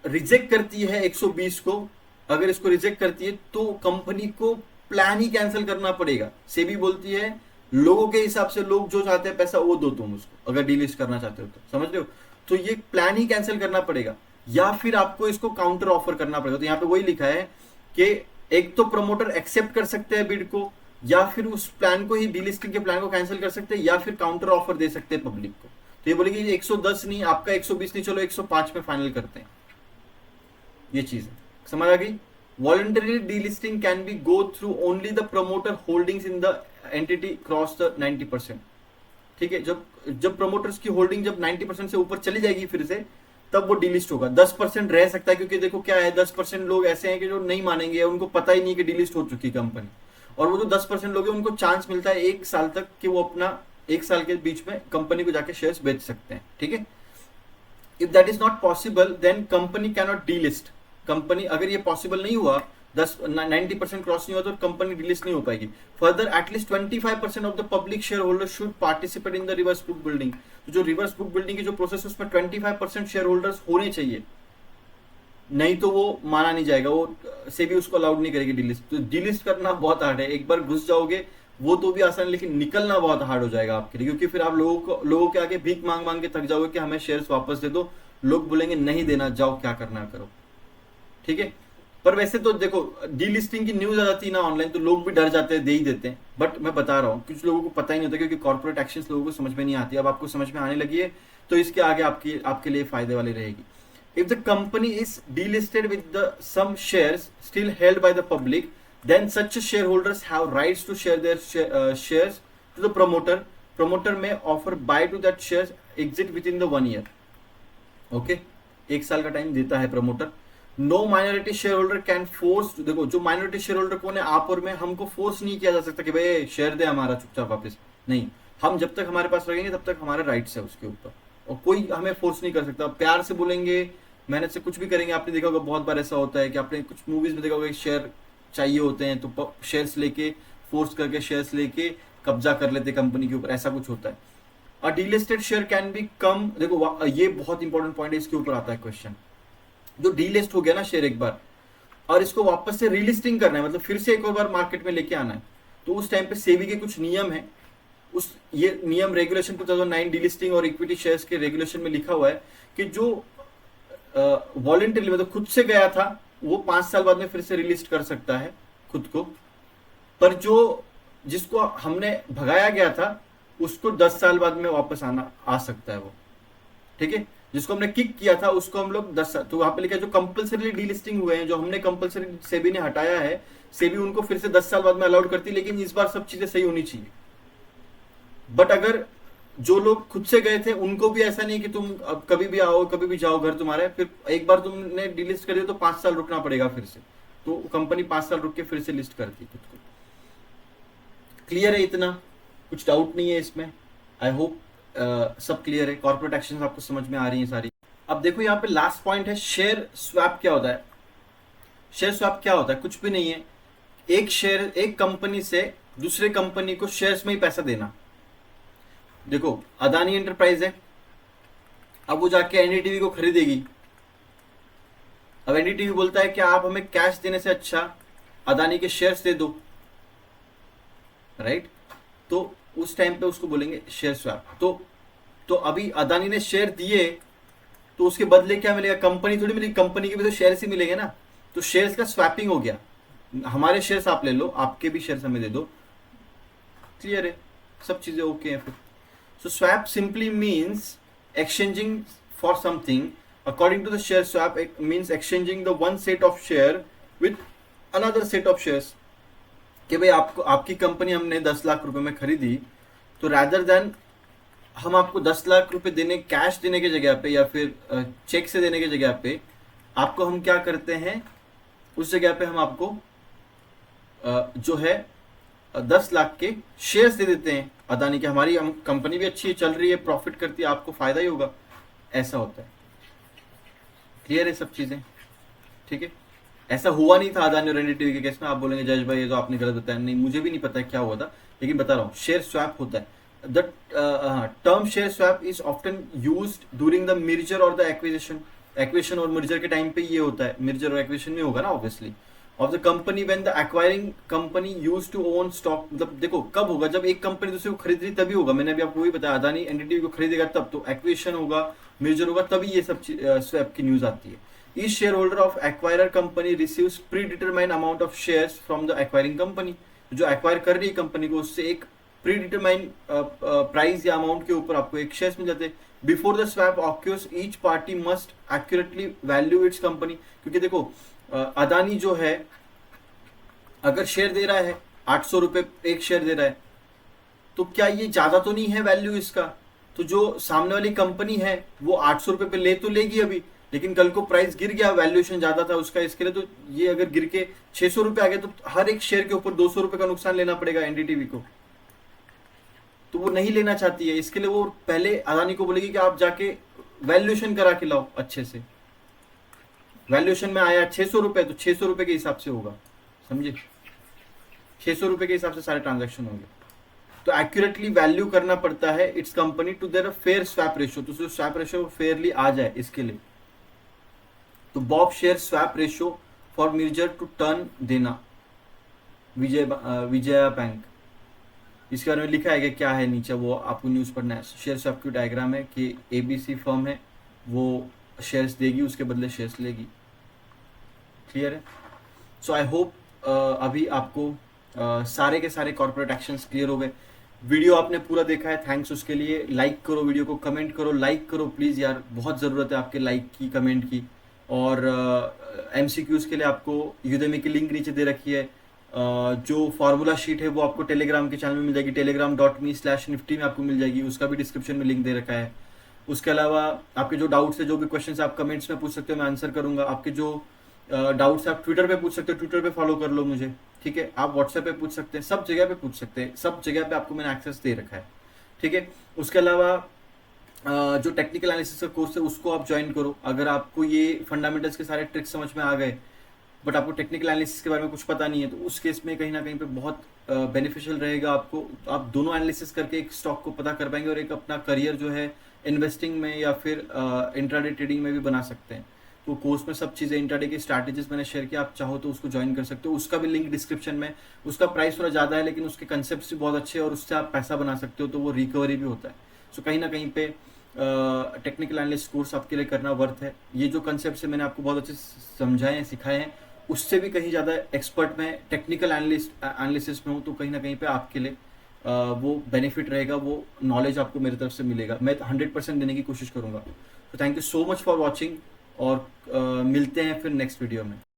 रिजेक्ट करती है 120 को, अगर इसको रिजेक्ट करती है तो कंपनी को प्लान ही कैंसिल करना पड़ेगा। सेबी बोलती है लोगों के हिसाब से, लोग जो चाहते हैं पैसा वो दो तुम उसको, अगर डीलिस्ट करना चाहते हो तो, समझ रहे हो। तो ये प्लान ही कैंसिल करना पड़ेगा, या फिर आपको इसको काउंटर ऑफर करना पड़ेगा। तो यहाँ पे वही लिखा है कि एक तो प्रमोटर एक्सेप्ट कर सकते हैं बिड को, या फिर उस प्लान को ही, डीलिस्टिंग के प्लान को कैंसिल कर सकते हैं, या फिर काउंटर ऑफर दे सकते हैं पब्लिक को। तो ये बोलेगी 110 नहीं, आपका 120 नहीं, चलो 105 में फाइनल करते हैं। ये चीज है, समझ आ गई। Voluntary delisting can be go through only the promoter holdings in the entity cross the 90%। ठीक है, जब प्रमोटर्स की होल्डिंग जब 90% से ऊपर चली जाएगी फिर से, तब वो डिलिस्ट होगा। 10% रह सकता है, क्योंकि देखो क्या है, 10% लोग ऐसे हैं कि जो नहीं मानेंगे, उनको पता ही नहीं कि डिलिस्ट हो चुकी कंपनी, और वो जो 10% लोग हैं उनको चांस मिलता है 1 साल तक कि वो अपना 1 साल के बीच में कंपनी को जाके शेयर्स बेच सकते हैं, ठीक है। If that is not possible then company can not delist. Company, अगर ये पॉसिबल नहीं हुआ, 90% क्रॉस नहीं हुआ, तो कंपनी डिलिस्ट नहीं हो पाएगी। Further at least 25% of the public share holder should participate in the reverse book building. तो जो रिवर्स बुक बिल्डिंग की जो प्रोसेस है उसमें 25% शेयर होल्डर्स होने चाहिए, नहीं तो वो माना नहीं जाएगा, वो सेबी उसको अलाउड नहीं करेगी डिलिस्ट। तो डिलिस्ट करना बहुत हार्ड है, एक बार घुस जाओगे वो तो भी आसान, लेकिन निकलना बहुत हार्ड हो जाएगा आपके लिए, क्योंकि फिर आप लोगों के आगे भीख मांग मांग के थक जाओगे कि हमें शेयर्स वापस दे दो। लोग बोलेंगे नहीं देना, जाओ क्या करना करो, ठीक है। पर वैसे तो देखो डीलिस्टिंग की न्यूज आ जाती है ना ऑनलाइन, तो लोग भी डर जाते हैं, दे ही देते हैं। बट मैं बता रहा हूँ कुछ लोगों को पता ही नहीं होता, क्योंकि कॉर्पोरेट एक्शंस लोगों को समझ में नहीं आती। अब आपको समझ में आने लगी है, तो इसके आगे आपके लिए फायदे वाली रहेगी। If the company is delisted with the some shares still held by the public, then such shareholders have rights to share their shares to the promoter. Promoter may offer buy to that shares exit within the 1 year. Okay, 1 साल का time देता है promoter. No minority share holder can force, देखो जो minority share holder कौन है, आप और मैं, हमको फोर्स नहीं किया जा सकता कि भाई शेयर दे हमारा चुपचाप वापस, नहीं। हम जब तक हमारे पास रहेंगे तब तक हमारे राइट्स है उसके ऊपर, और कोई हमें फोर्स नहीं कर सकता। प्यार से बोलेंगे, मेहनत से कुछ भी करेंगे। आपने देखा होगा बहुत बार ऐसा होता है कि आपने कुछ मूवीज में देखा होगा, शेयर चाहिए होते हैं तो शेयर्स लेके, फोर्स करके शेयर्स लेके कब्जा कर लेते कंपनी के ऊपर, ऐसा कुछ होता है। अ डीलिस्टेड शेयर कैन बी कम, देखो ये बहुत इंपॉर्टेंट पॉइंट है, इसके ऊपर आता है क्वेश्चन। जो डीलिस्ट हो गया ना शेयर एक बार, और इसको वापस से रीलिस्टिंग करना है, मतलब फिर से एक और बार मार्केट में लेके आना है, तो उस टाइम पे सेबी के कुछ नियम है। उस ये नियम रेगुलेशन 2009 डीलिस्टिंग और इक्विटी शेयर्स के रेगुलेशन में लिखा हुआ है कि जो वॉलंटरी मतलब खुद से गया था, वो 5 साल बाद में फिर से रिलिस्ट कर सकता है खुद को। पर जो जिसको हमने भगाया गया था, उसको 10 साल बाद में वापस आ सकता है वो, ठीक है। जिसको हमने किक किया था उसको हम लोग 10 साल, तो वहां पे लिखा है जो कंपलसरी डीलिस्टिंग हुए हैं, जो हमने कंपलसरी सेबी ने हटाया है, सेबी उनको फिर से 10 साल बाद में अलाउड करती है, लेकिन इस बार सब चीजें सही होनी चाहिए। बट अगर जो लोग खुद से गए थे उनको भी ऐसा नहीं कि तुम अब कभी भी आओ कभी भी जाओ घर तुम्हारे, फिर एक बार तुमने डीलिस्ट कर दिया तो 5 साल रुकना पड़ेगा फिर से, तो कंपनी 5 साल रुक के फिर से लिस्ट करती खुद को। क्लियर है इतना? कुछ डाउट नहीं है इसमें? आई होप सब क्लियर है। कॉर्पोरेट एक्शन आपको समझ में आ रही है सारी। अब देखो यहाँ पे लास्ट पॉइंट है, शेयर स्वैप क्या होता है। शेयर स्वैप क्या होता है? कुछ भी नहीं है, एक शेयर, एक कंपनी से दूसरे कंपनी को शेयर्स में ही पैसा देना। देखो अदानी एंटरप्राइज है, अब वो जाके एनडीटीवी को खरीदेगी। अब एनडीटीवी बोलता है कि आप हमें कैश देने से अच्छा अदानी के शेयर्स दे दो, राइट? तो उस टाइम पे उसको बोलेंगे शेयर स्वैप। तो अभी अदानी ने शेयर दिए, तो उसके बदले क्या मिलेगा? कंपनी थोड़ी मिलेगी, कंपनी के भी तो शेयर्स ही मिलेंगे ना। तो शेयर्स का स्वैपिंग हो गया, हमारे शेयर्स आप ले लो, आपके भी शेयर्स हमें दे दो। क्लियर है? सब चीजें ओके हैं फिर। So swap simply means exchanging for something. According to the share swap, it means exchanging the one set of share with another set of shares. कि भाई आपको, आपकी कंपनी हमने 10 लाख रुपए में खरीदी, तो rather than हम आपको 10 लाख रुपए देने, कैश देने की जगह पे या फिर चेक से देने की जगह पे, आपको हम क्या करते हैं, उस जगह पे हम आपको जो है 10 लाख के शेयर्स दे देते हैं अदानी के। हमारी कंपनी भी अच्छी चल रही है, प्रॉफिट करती है, आपको फायदा ही होगा, ऐसा होता है। क्लियर है सब चीजें? ठीक है। ऐसा हुआ नहीं था अदानी और एनडीटीवी के केस में। आप बोलेंगे जज भाई ये तो आपने गलत बताया। नहीं, मुझे भी नहीं पता क्या हुआ था, लेकिन बता रहा हूँ शेयर स्वैप होता है। The term share swap is often used during the merger और द एक्विजिशन। एक्विजिशन और मर्जर के टाइम पे ये होता है, मर्जर और एक्विजिशन में होगा ना obviously, of the company when the acquiring company used to own stock. मतलब देखो कब होगा, जब एक कंपनी दूसरे को खरीद रही तभी होगा। मैंने अभी आपको वही बताया, अदानी एनडीटीवी को खरीदेगा तब, तो एक्विजिशन होगा, मर्जर होगा, तभी ये सब स्वैप की न्यूज आती है। Each shareholder of acquirer company receives predetermined amount of shares from the acquiring company. जो एक्वायर कर रही है कंपनी को, उससे एक प्रीडिटरमाइंड प्राइस या अमाउंट के ऊपर आपको एक शेयर्स मिल जाते हैं। Before the swap occurs each party must accurately value its company. क्योंकि देखो अदानी जो है अगर शेयर दे रहा है 800 रुपए एक शेयर दे रहा है, तो क्या ये ज्यादा तो नहीं है वैल्यू इसका? तो जो सामने वाली कंपनी है वो 800 रुपए पे ले तो लेगी अभी, लेकिन कल को प्राइस गिर गया, वैल्यूएशन ज्यादा था उसका इसके लिए, तो ये अगर गिर के 600 रुपए आ गए तो हर एक शेयर के ऊपर 200 रुपए का नुकसान लेना पड़ेगा एनडीटीवी को। तो वो नहीं लेना चाहती है, इसके लिए वो पहले अदानी को बोलेगी कि आप जाके वैल्यूएशन करा के लाओ अच्छे से। वैल्यूएशन में आया 600 रुपए, तो 600 रुपए के हिसाब से होगा, समझे? 600 रुपए के हिसाब से सारे ट्रांजेक्शन होंगे। तो एक्यूरेटली वैल्यू करना पड़ता है its company to their fair swap ratio, तो स्वैप रेशियो फेयरली आ जाए इसके लिए। तो BoB share swap ratio for merger to turn देना, विजया बैंक, इसके बारे में लिखा है कि क्या है नीचे, वो आपको न्यूज पढ़ना है। शेयर स्वैप की डायग्राम है कि एबीसी फर्म है, वो शेयर्स देगी, उसके बदले शेयर्स लेगी। क्लियर है? सो आई होप अभी आपको सारे के सारे कॉर्पोरेट एक्शंस क्लियर हो गए। वीडियो आपने पूरा देखा है, थैंक्स उसके लिए। लाइक करो वीडियो को, कमेंट करो, लाइक करो प्लीज़ यार, बहुत ज़रूरत है आपके लाइक की, कमेंट की। और MCQs के लिए आपको यूडेमी की लिंक नीचे दे रखी है। जो फार्मूला शीट है वो आपको टेलीग्राम के चैनल में मिल जाएगी, telegram.me/nifty में आपको मिल जाएगी, उसका भी डिस्क्रिप्शन में लिंक दे रखा है। उसके अलावा आपके जो डाउट्स है, जो भी क्वेश्चन आप कमेंट्स में पूछ सकते हो, मैं आंसर करूंगा। आपके जो डाउट्स आप ट्विटर पे पूछ सकते हो, ट्विटर पे फॉलो कर लो मुझे, ठीक है। आप व्हाट्सएप पे पूछ सकते हैं, सब जगह पे पूछ सकते हैं, सब जगह पे आपको मैंने एक्सेस दे रखा है, ठीक है। उसके अलावा जो टेक्निकल एनालिसिस का कोर्स है उसको आप ज्वाइन करो। अगर आपको ये फंडामेंटल्स के सारे ट्रिक्स समझ में आ गए बट आपको टेक्निकल एनालिसिस के बारे में कुछ पता नहीं है, तो उस केस में कहीं ना कहीं पे बहुत बेनिफिशियल रहेगा आपको। तो आप दोनों एनालिसिस करके एक स्टॉक को पता कर पाएंगे और एक अपना करियर जो है इन्वेस्टिंग में या फिर इंट्राडे ट्रेडिंग में भी बना सकते हैं। तो कोर्स में सब चीज़ें, इंट्राडे की स्ट्रैटेजीज मैंने शेयर किया, आप चाहो तो उसको ज्वाइन कर सकते हो, उसका भी लिंक डिस्क्रिप्शन में। उसका प्राइस थोड़ा ज़्यादा है लेकिन उसके कंसेप्ट भी बहुत अच्छे हैं और उससे आप पैसा बना सकते हो, तो वो रिकवरी भी होता है। सो कहीं ना कहीं पे टेक्निकल एनालिस्ट कोर्स आपके लिए करना वर्थ है। ये जो कंसेप्ट है मैंने आपको बहुत अच्छे समझाए हैं, सिखाए हैं, उससे भी कहीं ज़्यादा एक्सपर्ट मैं टेक्निकल एनालिसिस में हूँ, तो कहीं ना कहीं पे आपके लिए वो बेनिफिट रहेगा, वो नॉलेज आपको मेरी तरफ से मिलेगा, मैं 100% देने की कोशिश करूँगा। तो thank you so much for watching और मिलते हैं फिर नेक्स्ट वीडियो में।